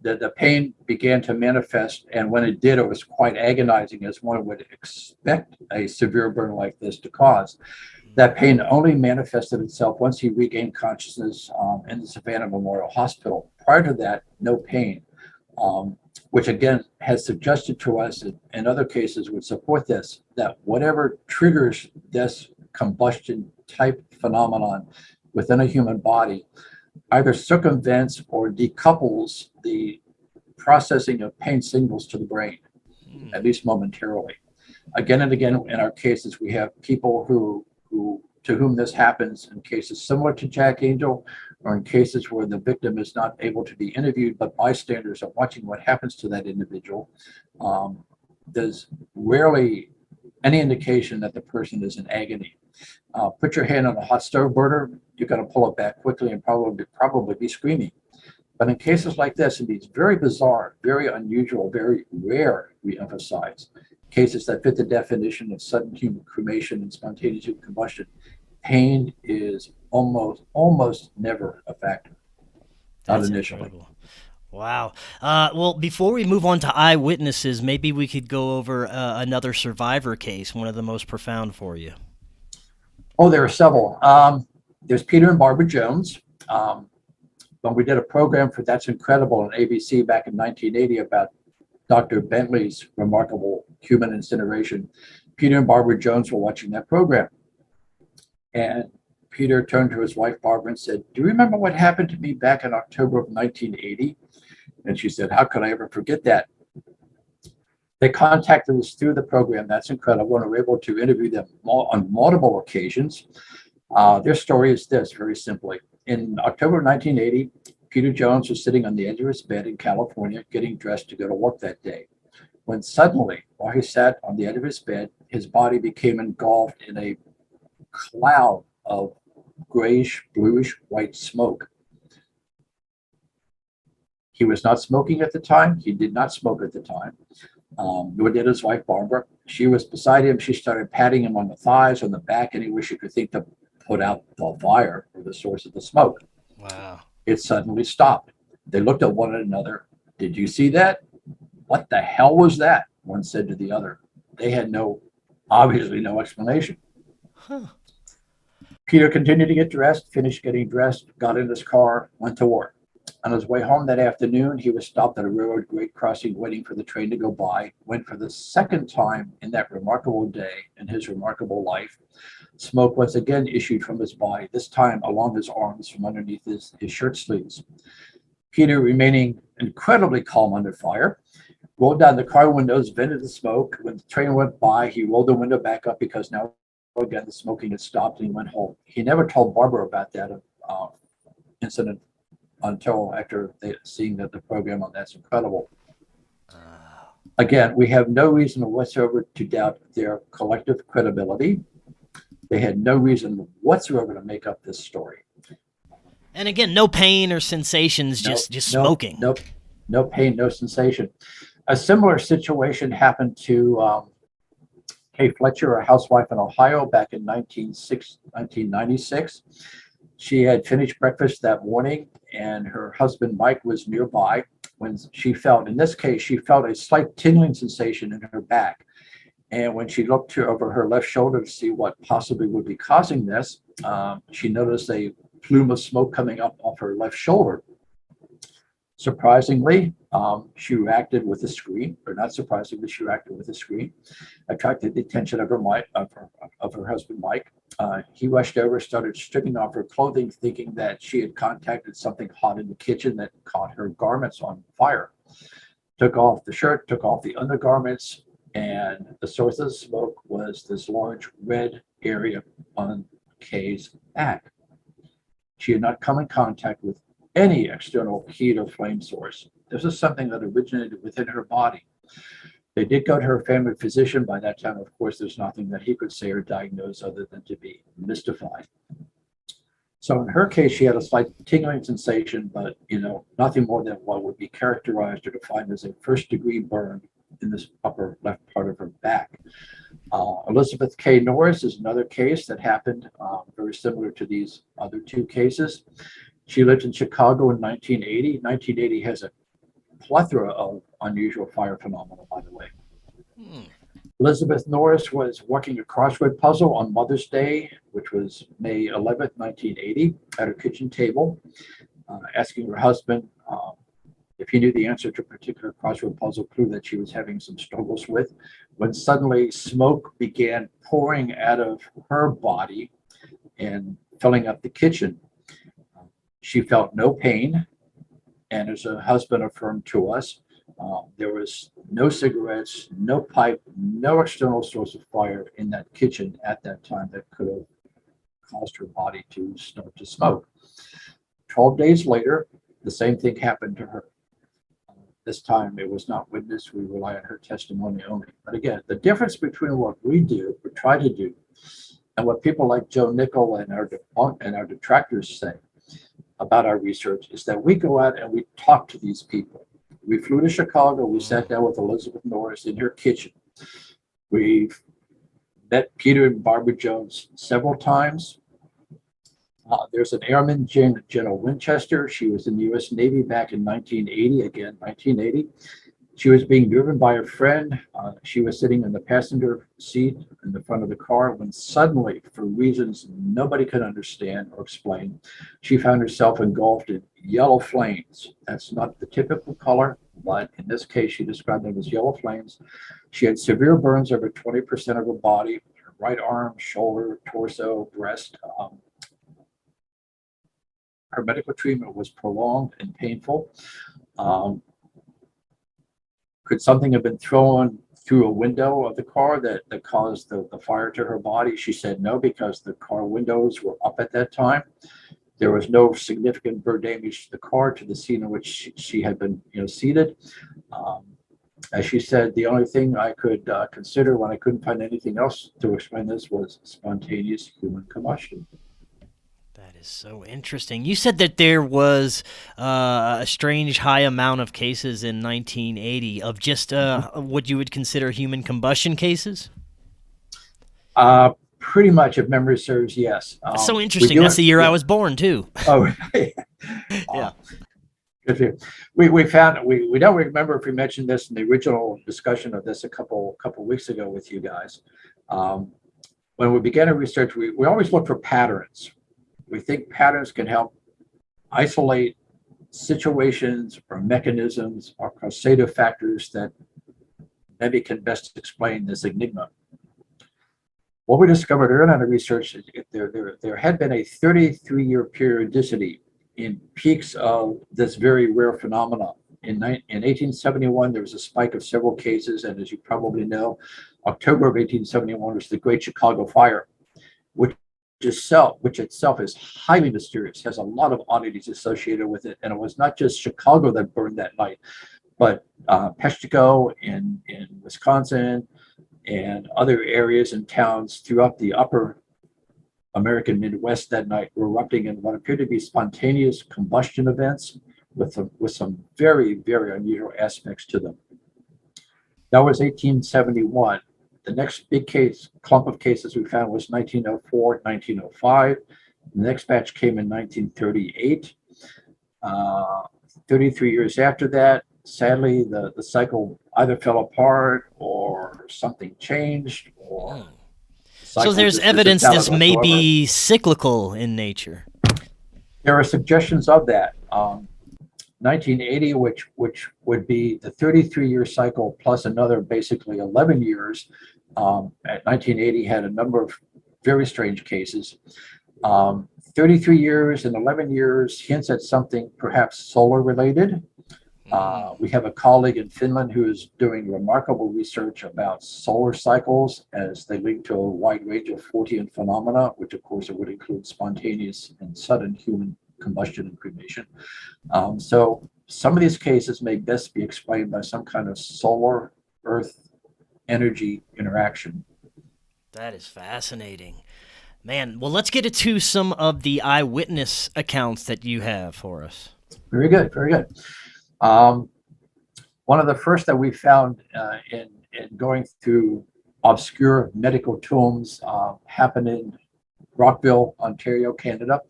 the pain began to manifest, and when it did, it was quite agonizing, as one would expect a severe burn like this to cause. That pain only manifested itself once he regained consciousness in the Savannah Memorial Hospital. Prior to that, no pain, which again has suggested to us in other cases would support this, that whatever triggers this combustion type phenomenon within a human body either circumvents or decouples the processing of pain signals to the brain, at least momentarily. Again and again in our cases, we have people who to whom this happens in cases similar to Jack Angel, or in cases where the victim is not able to be interviewed, but bystanders are watching what happens to that individual. There's rarely any indication that the person is in agony. Put your hand on a hot stove burner, you're going to pull it back quickly and probably be screaming. But in cases like this, in these very bizarre, very unusual, very rare, we emphasize, cases that fit the definition of sudden human cremation and spontaneous human combustion, pain is almost never a factor. Not initially. Incredible. Wow. Well, before we move on to eyewitnesses, maybe we could go over another survivor case, one of the most profound for you. Oh, there are several. There's Peter and Barbara Jones. When we did a program for That's Incredible on ABC back in 1980 about Dr. Bentley's remarkable human incineration, Peter and Barbara Jones were watching that program. And Peter turned to his wife, Barbara, and said, "Do you remember what happened to me back in October of 1980? And she said, "How could I ever forget that?" They contacted us through the program That's Incredible, and we were able to interview them on multiple occasions. Their story is this, very simply. In October of 1980, Peter Jones was sitting on the edge of his bed in California, getting dressed to go to work that day, when suddenly, while he sat on the edge of his bed, his body became engulfed in a cloud of grayish, bluish, white smoke. He was not smoking at the time. He did not smoke at the time. Nor did his wife, Barbara. She was beside him. She started patting him on the thighs, on the back, anywhere she could think to put out the fire or the source of the smoke. Wow. It suddenly stopped. They looked at one another. "Did you see that? What the hell was that?" one said to the other. They had obviously no explanation. Huh. Peter continued to get dressed, finished getting dressed, got in his car, went to work. On his way home that afternoon, he was stopped at a railroad grade crossing waiting for the train to go by, when for the second time in that remarkable day in his remarkable life, smoke once again issued from his body, this time along his arms from underneath his shirt sleeves. Peter, remaining incredibly calm under fire, rolled down the car windows, vented the smoke. When the train went by, he rolled the window back up because now again the smoking had stopped, and he went home. He never told Barbara about that incident until after seeing the program on That's Incredible. Again, we have no reason whatsoever to doubt their collective credibility. They had no reason whatsoever to make up this story. And again, no pain or sensations, just smoking. No pain, no sensation. A similar situation happened to Kay Fletcher, a housewife in Ohio, back in 1996. She had finished breakfast that morning, and her husband, Mike, was nearby when she felt a slight tingling sensation in her back. And when she looked over her left shoulder to see what possibly would be causing this, she noticed a plume of smoke coming up off her left shoulder. Surprisingly, she reacted with a scream, or not surprisingly, she reacted with a scream, attracted the attention of her husband, Mike. He rushed over, started stripping off her clothing, thinking that she had contacted something hot in the kitchen that caught her garments on fire. Took off the shirt, took off the undergarments, and the source of the smoke was this large red area on Kay's back. She had not come in contact with any external heat or flame source. This is something that originated within her body. They did go to her family physician. By that time, of course, there's nothing that he could say or diagnose other than to be mystified. So in her case, she had a slight tingling sensation, but nothing more than what would be characterized or defined as a first-degree burn in this upper left part of her back. Elizabeth K. Norris is another case that happened very similar to these other two cases. She lived in Chicago in 1980. 1980 has a plethora of unusual fire phenomena, by the way. Hmm. Elizabeth Norris was working a crossword puzzle on Mother's Day, which was May 11th, 1980, at her kitchen table, asking her husband if he knew the answer to a particular crossword puzzle clue that she was having some struggles with, when suddenly smoke began pouring out of her body and filling up the kitchen. She felt no pain, and as her husband affirmed to us, there was no cigarettes, no pipe, no external source of fire in that kitchen at that time that could have caused her body to start to smoke. 12 days later, the same thing happened to her. This time it was not witnessed. We rely on her testimony only. But again, the difference between what we do or try to do and what people like Joe Nickel and our detractors say about our research is that we go out and we talk to these people. We flew to Chicago. We sat down with Elizabeth Norris in her kitchen. We've met Peter and Barbara Jones several times. There's an airman, General Winchester. She was in the U.S. Navy back in 1980, again, 1980. She was being driven by a friend. She was sitting in the passenger seat in the front of the car when suddenly, for reasons nobody could understand or explain, she found herself engulfed in yellow flames. That's not the typical color, but in this case, she described them as yellow flames. She had severe burns over 20% of her body, her right arm, shoulder, torso, breast. Her medical treatment was prolonged and painful. Could something have been thrown through a window of the car that caused the fire to her body? She said no, because the car windows were up at that time. There was no significant burn damage to the car, to the scene in which she had been seated. As she said, the only thing I could consider when I couldn't find anything else to explain this was spontaneous human combustion. That is so interesting. You said that there was a strange high amount of cases in 1980 of just what you would consider human combustion cases? Pretty much, if memory serves, yes. That's so interesting. That's the year I was born, too. Oh, Yeah. Good. We found we don't remember if we mentioned this in the original discussion of this a couple weeks ago with you guys. When we began our research, we always look for patterns. We think patterns can help isolate situations or mechanisms or causative factors that maybe can best explain this enigma. What we discovered early in the research is there had been a 33-year periodicity in peaks of this very rare phenomenon. In 1871, there was a spike of several cases, and as you probably know, October of 1871 was the Great Chicago Fire, which itself is highly mysterious, has a lot of oddities associated with it. And it was not just Chicago that burned that night, but Peshtigo in Wisconsin and other areas and towns throughout the upper American Midwest that night were erupting in what appeared to be spontaneous combustion events with some very, very unusual aspects to them. That was 1871. The next big clump of cases we found was 1904, 1905. The next batch came in 1938. 33 years after that, sadly, the cycle either fell apart or something changed. So there's evidence this may be cyclical in nature. There are suggestions of that. 1980, which would be the 33-year cycle plus another basically 11 years. At 1980 had a number of very strange cases. 33 years and 11 years hints at something perhaps solar related. We have a colleague in Finland who is doing remarkable research about solar cycles as they link to a wide range of Fortean phenomena, which of course it would include spontaneous and sudden human combustion and cremation. So some of these cases may best be explained by some kind of solar earth energy interaction. That is fascinating. Man, well, let's get into some of the eyewitness accounts that you have for us. Very good, very good. One of the first that we found in going through obscure medical tombs happened in Rockville, Ontario, Canada,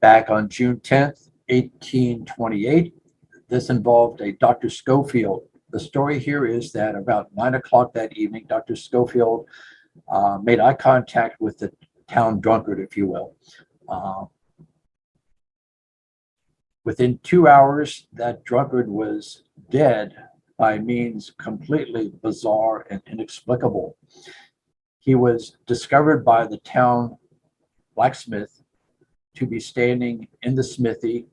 back on June 10th, 1828. This involved a Dr. Schofield. The story here is that about 9 o'clock that evening, Dr. Schofield made eye contact with the town drunkard, if you will. Within 2 hours, that drunkard was dead by means completely bizarre and inexplicable. He was discovered by the town blacksmith to be standing in the smithy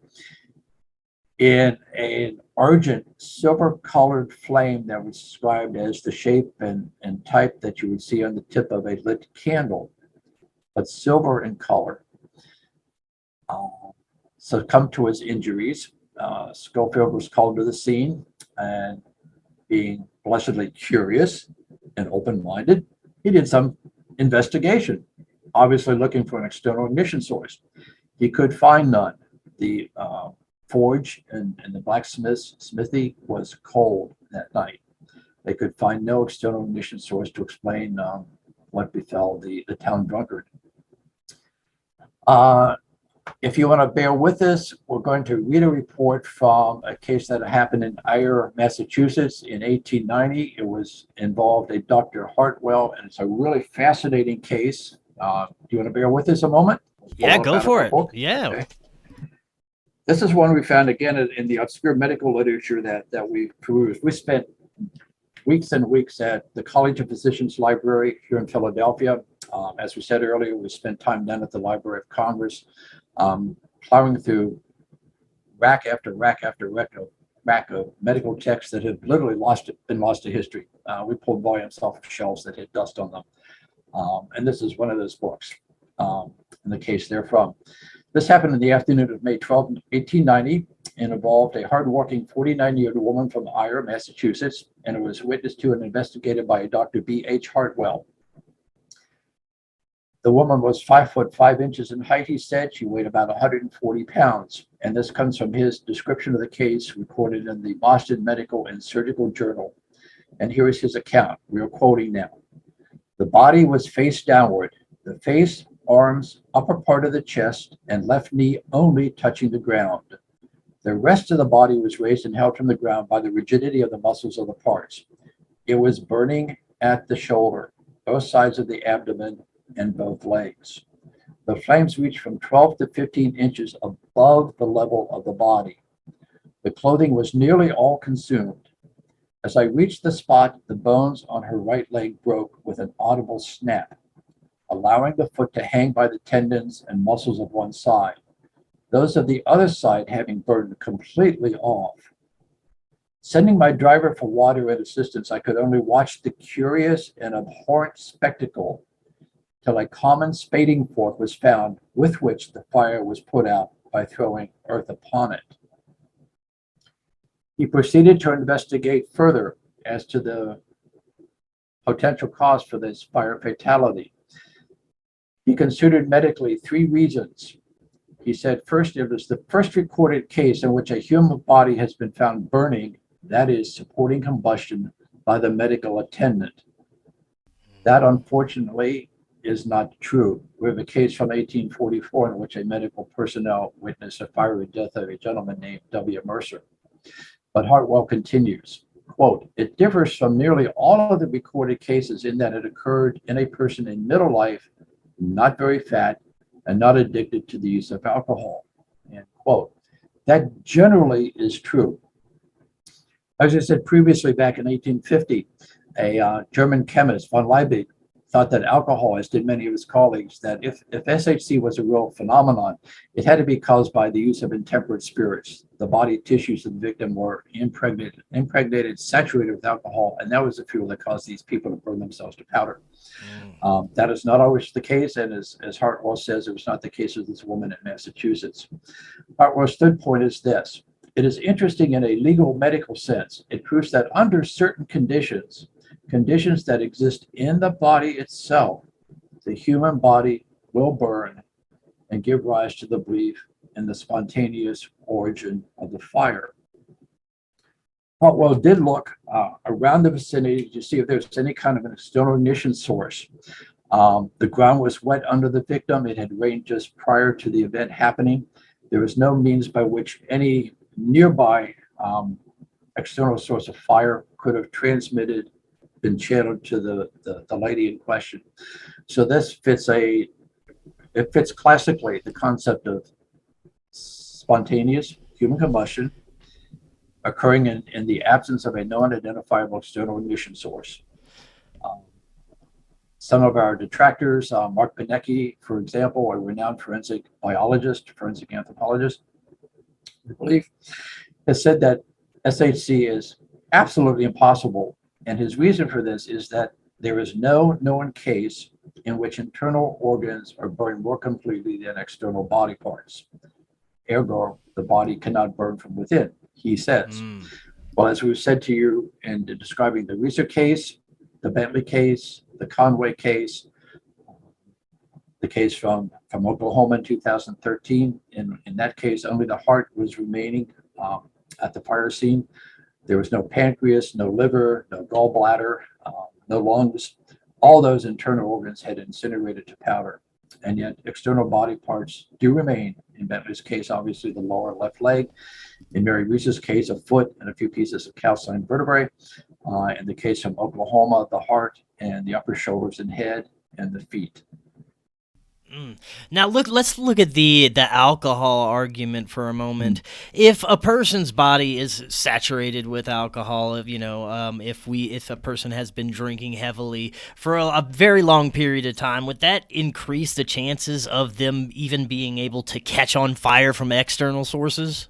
in an argent silver-colored flame that was described as the shape and type that you would see on the tip of a lit candle, but silver in color. Succumbed to his injuries. Schofield was called to the scene, and being blessedly curious and open-minded, he did some investigation, obviously looking for an external ignition source. He could find none. The forge and the blacksmith's smithy was cold that night. They could find no external ignition source to explain what befell the town drunkard. If you want to bear with us, we're going to read a report from a case that happened in Eyre, Massachusetts in 1890. It involved a Dr. Hartwell, and it's a really fascinating case. Do you want to bear with us a moment? Yeah, go for it. Yeah. Okay. This is one we found again in the obscure medical literature that we perused. We spent weeks and weeks at the College of Physicians Library here in Philadelphia. As we said earlier, we spent time down at the Library of Congress, plowing through rack after rack after rack of medical texts that have literally been lost to history. We pulled volumes off of shelves that had dust on them. And this is one of those books in the case therefrom. This happened in the afternoon of May 12, 1890, and involved a hardworking 49-year-old woman from Eyre, Massachusetts, and it was witnessed to and investigated by a Dr. B.H. Hartwell. The woman was 5 foot 5 inches in height, he said. She weighed about 140 pounds. And this comes from his description of the case recorded in the Boston Medical and Surgical Journal. And here is his account. We are quoting now. The body was face downward. The face, arms, upper part of the chest, and left knee only touching the ground. The rest of the body was raised and held from the ground by the rigidity of the muscles of the parts. It was burning at the shoulder, both sides of the abdomen, and both legs. The flames reached from 12 to 15 inches above the level of the body. The clothing was nearly all consumed. As I reached the spot, the bones on her right leg broke with an audible snap, allowing the foot to hang by the tendons and muscles of one side, those of the other side having burned completely off. Sending my driver for water and assistance, I could only watch the curious and abhorrent spectacle till a common spading fork was found with which the fire was put out by throwing earth upon it. He proceeded to investigate further as to the potential cause for this fire fatality. He considered medically 3 reasons. He said, first, it was the first recorded case in which a human body has been found burning, that is, supporting combustion, by the medical attendant. That, unfortunately, is not true. We have a case from 1844 in which a medical personnel witnessed a fiery death of a gentleman named W. Mercer. But Hartwell continues, quote, it differs from nearly all of the recorded cases in that it occurred in a person in middle life, not very fat, and not addicted to the use of alcohol, end quote. That generally is true. As I said previously, back in 1850, a German chemist, von Liebig, thought that alcohol, as did many of his colleagues, that if SHC was a real phenomenon, it had to be caused by the use of intemperate spirits. The body tissues of the victim were impregnated, saturated with alcohol, and that was the fuel that caused these people to burn themselves to powder. That is not always the case, and as Hartwell says, it was not the case with this woman in Massachusetts. Hartwell's third point is this. It is interesting in a legal medical sense. It proves that under certain conditions that exist in the body itself, the human body will burn and give rise to the belief in the spontaneous origin of the fire. Hartwell did look around the vicinity to see if there's any kind of an external ignition source. The ground was wet under the victim. It had rained just prior to the event happening. There was no means by which any nearby external source of fire could have been channeled to the lady in question. So this fits classically the concept of spontaneous human combustion occurring in the absence of a known identifiable external ignition source. Um, Some of our detractors, Mark Pinecki, for example, a renowned forensic biologist, forensic anthropologist, I believe, has said that SHC is absolutely impossible. And his reason for this is that there is no known case in which internal organs are burned more completely than external body parts. Ergo, the body cannot burn from within, he says. Well, as we've said to you in describing the Reeser case, the Bentley case, the Conway case, the case from Oklahoma in 2013, in that case, only the heart was remaining at the fire scene. There was no pancreas, no liver, no gallbladder, no lungs. All those internal organs had incinerated to powder. And yet external body parts do remain. In Bentley's case, obviously the lower left leg. In Mary Reese's case, a foot and a few pieces of calcined vertebrae. In the case from Oklahoma, the heart and the upper shoulders and head and the feet. Now let's look at the alcohol argument for a moment. If a person's body is saturated with alcohol, if a person has been drinking heavily for a very long period of time, would that increase the chances of them even being able to catch on fire from external sources?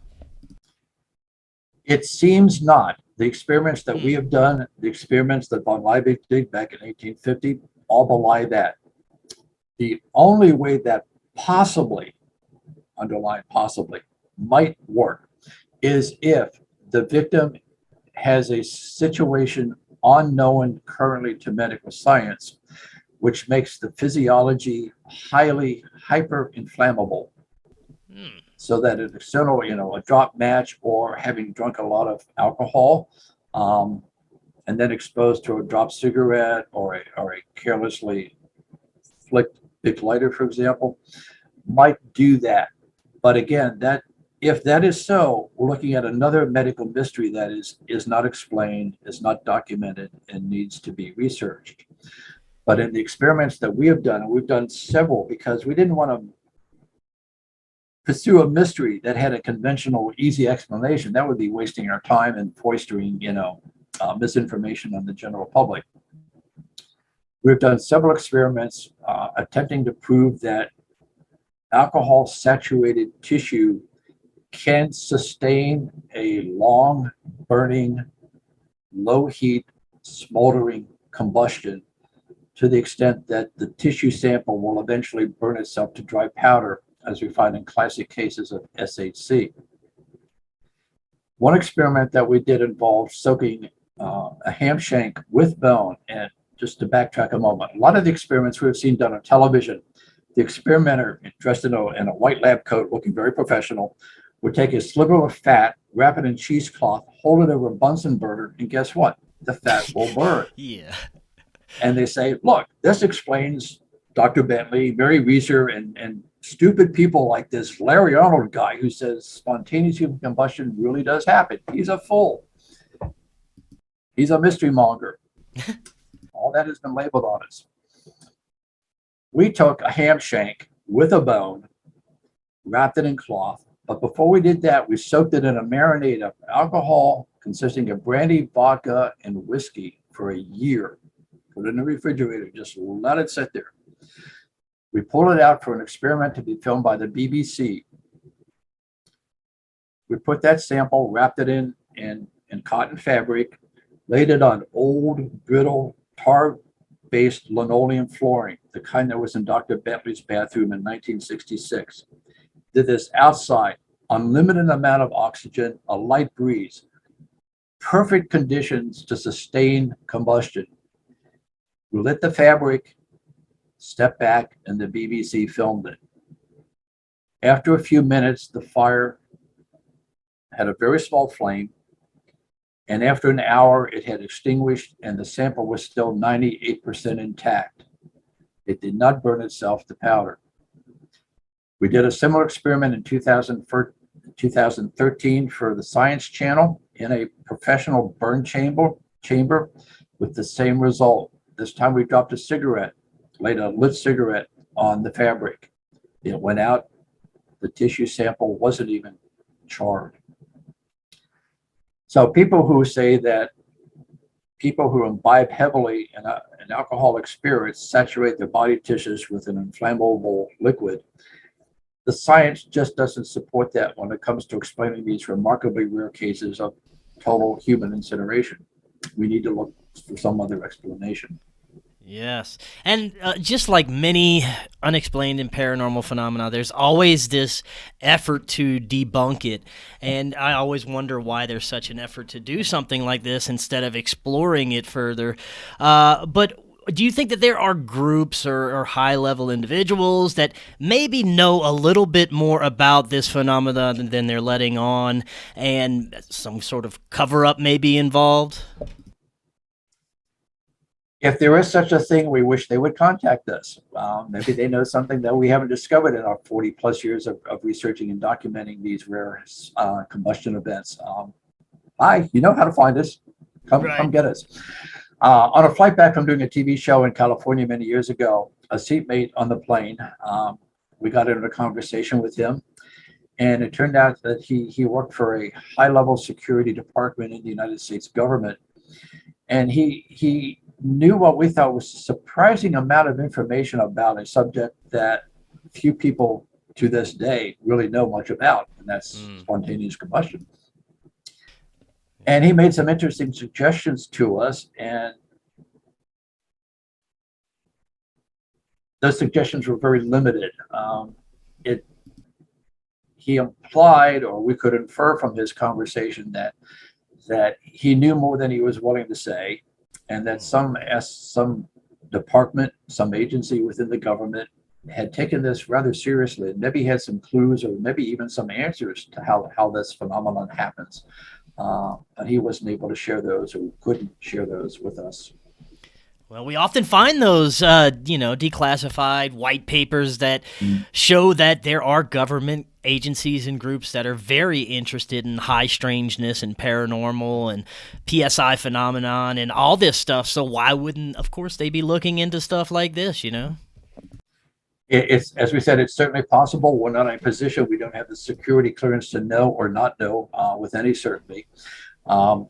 It seems not. The experiments that we have done, the experiments that von Liebig did back in 1850, all belie that. The only way that possibly, underline possibly, might work is if the victim has a situation unknown currently to medical science, which makes the physiology highly hyper-inflammable. So that an external, a drop match or having drunk a lot of alcohol and then exposed to a drop cigarette or a carelessly flicked big lighter, for example, might do that. But again, if that is so, we're looking at another medical mystery that is not explained, is not documented, and needs to be researched. But in the experiments that we have done, and we've done several because we didn't want to pursue a mystery that had a conventional, easy explanation. That would be wasting our time and foistering, misinformation on the general public. We've done several experiments attempting to prove that alcohol-saturated tissue can sustain a long burning, low heat, smoldering combustion to the extent that the tissue sample will eventually burn itself to dry powder, as we find in classic cases of SHC. One experiment that we did involved soaking a ham shank with bone. And just to backtrack a moment, a lot of the experiments we've seen done on television, the experimenter dressed in a white lab coat, looking very professional, would take a sliver of fat, wrap it in cheesecloth, hold it over a Bunsen burner, and guess what? The fat will burn. Yeah. And they say, look, this explains Dr. Bentley, Mary Reeser, and stupid people like this Larry Arnold guy who says spontaneous human combustion really does happen. He's a fool. He's a mystery monger. All that has been labeled on us. We took a ham shank with a bone, wrapped it in cloth, but before we did that, we soaked it in a marinade of alcohol consisting of brandy, vodka, and whiskey for a year. Put it in the refrigerator, just let it sit there. We pulled it out for an experiment to be filmed by the BBC. We put that sample, wrapped it in cotton fabric, laid it on old, brittle, tar-based linoleum flooring, the kind that was in Dr. Bentley's bathroom in 1966. Did this outside, unlimited amount of oxygen, a light breeze, perfect conditions to sustain combustion. We lit the fabric, stepped back, and the BBC filmed it. After a few minutes, the fire had a very small flame, and after an hour, it had extinguished, and the sample was still 98% intact. It did not burn itself to powder. We did a similar experiment in 2014 2013 for the Science Channel in a professional burn chamber with the same result. This time we dropped a cigarette, laid a lit cigarette on the fabric. It went out. The tissue sample wasn't even charred. So people who say that people who imbibe heavily in alcoholic spirits saturate their body tissues with an inflammable liquid, the science just doesn't support that when it comes to explaining these remarkably rare cases of total human incineration. We need to look for some other explanation. Yes. And just like many unexplained and paranormal phenomena, there's always this effort to debunk it. And I always wonder why there's such an effort to do something like this instead of exploring it further. But do you think that there are groups or high-level individuals that maybe know a little bit more about this phenomenon than they're letting on, and some sort of cover-up may be involved? If there is such a thing, we wish they would contact us. Maybe they know something that we haven't discovered in our 40 plus years of researching and documenting these rare combustion events. Hi, you know how to find us. Come get us. On a flight back from doing a TV show in California many years ago, a seatmate on the plane, we got into a conversation with him, and it turned out that he worked for a high-level security department in the United States government, and he knew what we thought was a surprising amount of information about a subject that few people to this day really know much about, and that's spontaneous combustion. And he made some interesting suggestions to us, and those suggestions were very limited. He implied, or we could infer from his conversation, that he knew more than he was willing to say, and that some department, some agency within the government had taken this rather seriously and maybe had some clues or maybe even some answers to how this phenomenon happens. But he wasn't able to share those, or couldn't share those with us. Well, we often find those, declassified white papers that show that there are government agencies and groups that are very interested in high strangeness and paranormal and PSI phenomenon and all this stuff. So why wouldn't, of course, they be looking into stuff like this, It's, as we said, it's certainly possible. We're not in a position, we don't have the security clearance to know or not know with any certainty.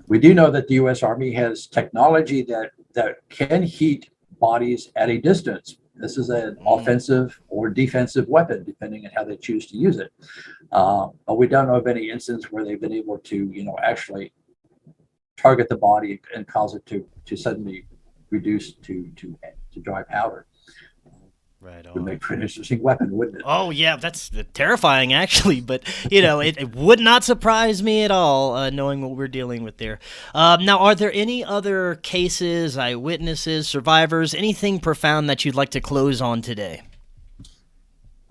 We do know that the U.S. Army has technology that can heat bodies at a distance. This is an offensive or defensive weapon, depending on how they choose to use it. But we don't know of any instance where they've been able to, actually target the body and cause it to suddenly reduce to dry powder. Right on. Would make for an interesting weapon, wouldn't it? Oh, yeah, that's terrifying, actually. But, it would not surprise me at all, knowing what we're dealing with there. Now, are there any other cases, eyewitnesses, survivors, anything profound that you'd like to close on today?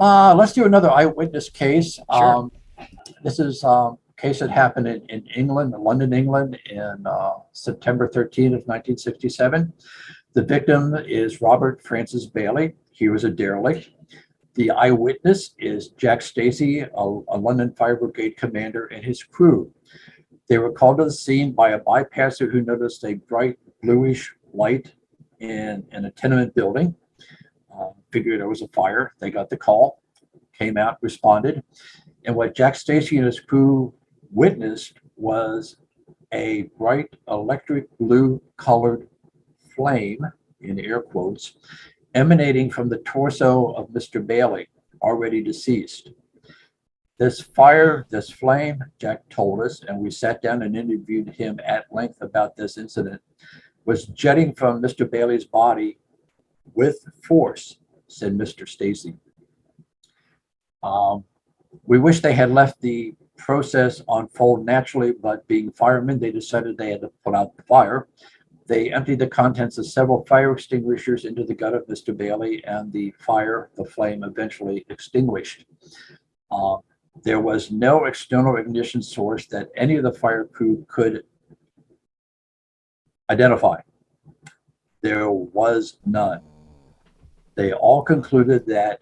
Let's do another eyewitness case. Sure. This is a case that happened in England, London, England, in September 13th of 1967. The victim is Robert Francis Bailey. He was a derelict. The eyewitness is Jack Stacey, a London Fire Brigade commander, and his crew. They were called to the scene by a bypasser who noticed a bright bluish light in a tenement building. Figured there was a fire. They got the call, came out, responded. And what Jack Stacey and his crew witnessed was a bright electric blue colored flame, in air quotes, emanating from the torso of Mr. Bailey, already deceased. This flame, Jack told us, and we sat down and interviewed him at length about this incident, was jetting from Mr. Bailey's body with force, said Mr. Stacey. We wish they had left the process unfold naturally, but being firemen, they decided they had to put out the fire. They emptied the contents of several fire extinguishers into the gut of Mr. Bailey, and the flame eventually extinguished. There was no external ignition source that any of the fire crew could identify. There was none. They all concluded that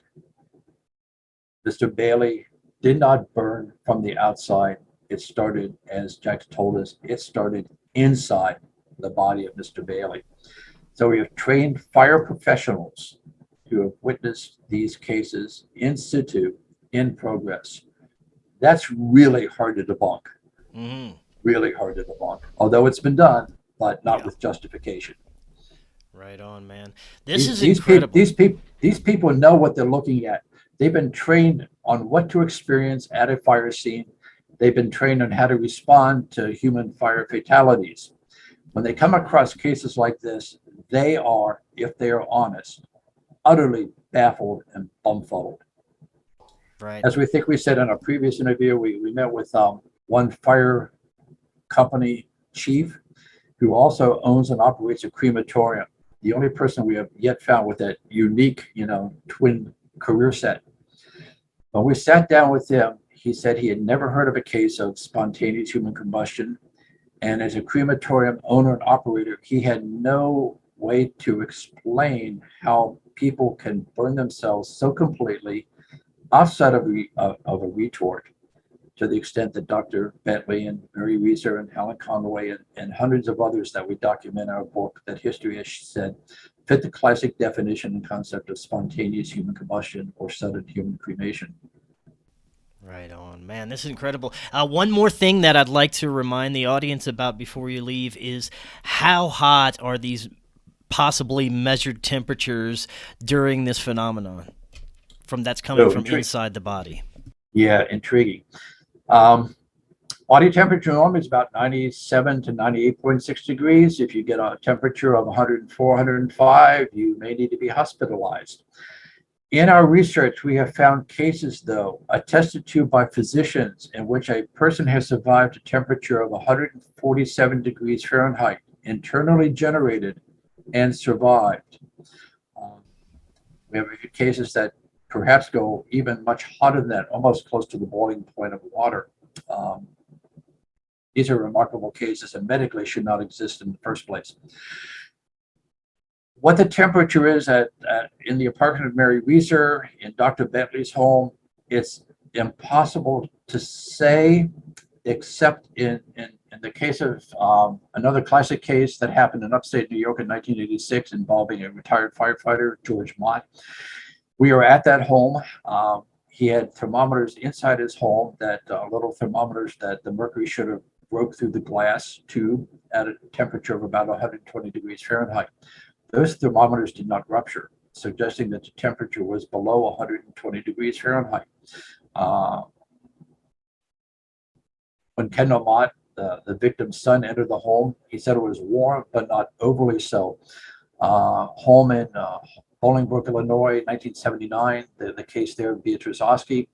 Mr. Bailey did not burn from the outside. It started, as Jack told us, it started inside the body of Mr. Bailey. So we have trained fire professionals who have witnessed these cases in situ, in progress. That's really hard to debunk. Mm-hmm. Really hard to debunk. Although it's been done, but not with justification. Right on, man. This is incredible. These people know what they're looking at. They've been trained on what to experience at a fire scene. They've been trained on how to respond to human fire fatalities. When they come across cases like this, they are, if they are honest, utterly baffled and bumfuddled. Right. As we think we said in our previous interview, we met with one fire company chief who also owns and operates a crematorium. The only person we have yet found with that unique, twin career set. When we sat down with him, he said he had never heard of a case of spontaneous human combustion. And as a crematorium owner and operator, he had no way to explain how people can burn themselves so completely outside of a retort, to the extent that Dr. Bentley and Mary Reeser and Helen Conway and hundreds of others that we document in our book that history has said fit the classic definition and concept of spontaneous human combustion or sudden human cremation. Right on, man. This is incredible. One more thing that I'd like to remind the audience about before you leave is how hot are these possibly measured temperatures during this phenomenon that's coming from inside the body? Yeah, intriguing. Body temperature normally is about 97 to 98.6 degrees. If you get a temperature of 104, 105, you may need to be hospitalized. In our research, we have found cases, though, attested to by physicians in which a person has survived a temperature of 147 degrees Fahrenheit, internally generated, and survived. We have cases that perhaps go even much hotter than that, almost close to the boiling point of water. These are remarkable cases and medically should not exist in the first place. What the temperature is in the apartment of Mary Reeser, in Dr. Bentley's home, it's impossible to say, except in the case of another classic case that happened in upstate New York in 1986 involving a retired firefighter, George Mott. We were at that home. He had thermometers inside his home, that little thermometers that the mercury should have broke through the glass tube at a temperature of about 120 degrees Fahrenheit. Those thermometers did not rupture, suggesting that the temperature was below 120 degrees Fahrenheit. When Kendall Mott, the victim's son, entered the home, he said it was warm, but not overly so. Home in Bolingbrook, Illinois, 1979, the case there of Beatrice Oski.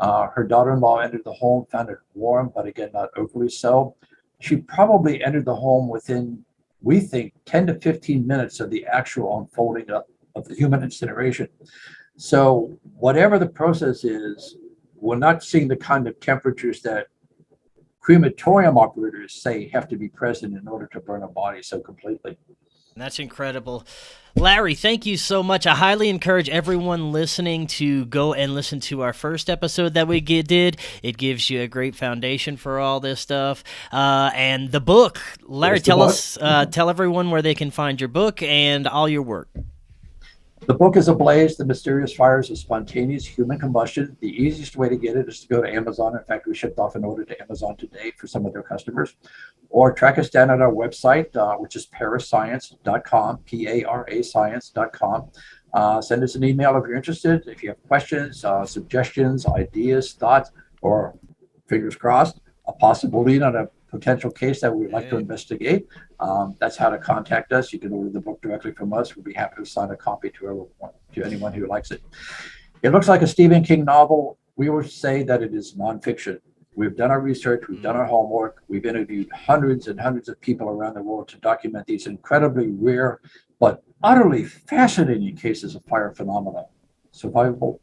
Her daughter-in-law entered the home, found it warm, but again, not overly so. She probably entered the home within, we think, 10 to 15 minutes of the actual unfolding of the human incineration. So whatever the process is, we're not seeing the kind of temperatures that crematorium operators say have to be present in order to burn a body so completely. That's incredible. Larry, thank you so much. I highly encourage everyone listening to go and listen to our first episode that we did. It gives you a great foundation for all this stuff. And the book. Larry, tell everyone where they can find your book and all your work. The book is Ablaze, The Mysterious Fires of Spontaneous Human Combustion. The easiest way to get it is to go to Amazon. In fact, we shipped off an order to Amazon today for some of their customers. Or track us down at our website, which is parascience.com, parascience.com. Send us an email if you're interested. If you have questions, suggestions, ideas, thoughts, or, fingers crossed, a possible lead on a potential case that we'd like to investigate. That's how to contact us. You can order the book directly from us. We'd be happy to assign a copy to anyone who likes it. It looks like a Stephen King novel. We would say that it is nonfiction. We've done our research. We've done our homework. We've interviewed hundreds and hundreds of people around the world to document these incredibly rare but utterly fascinating cases of fire phenomena. Survivable,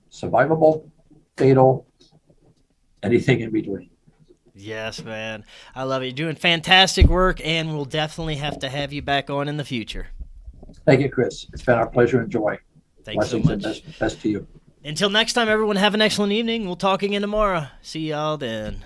fatal, anything in between. Yes, man. I love it. You're doing fantastic work, and we'll definitely have to have you back on in the future. Thank you, Chris. It's been our pleasure and joy. Thanks so Blessings much. and best to you. Until next time, everyone, have an excellent evening. We'll talk again tomorrow. See y'all then.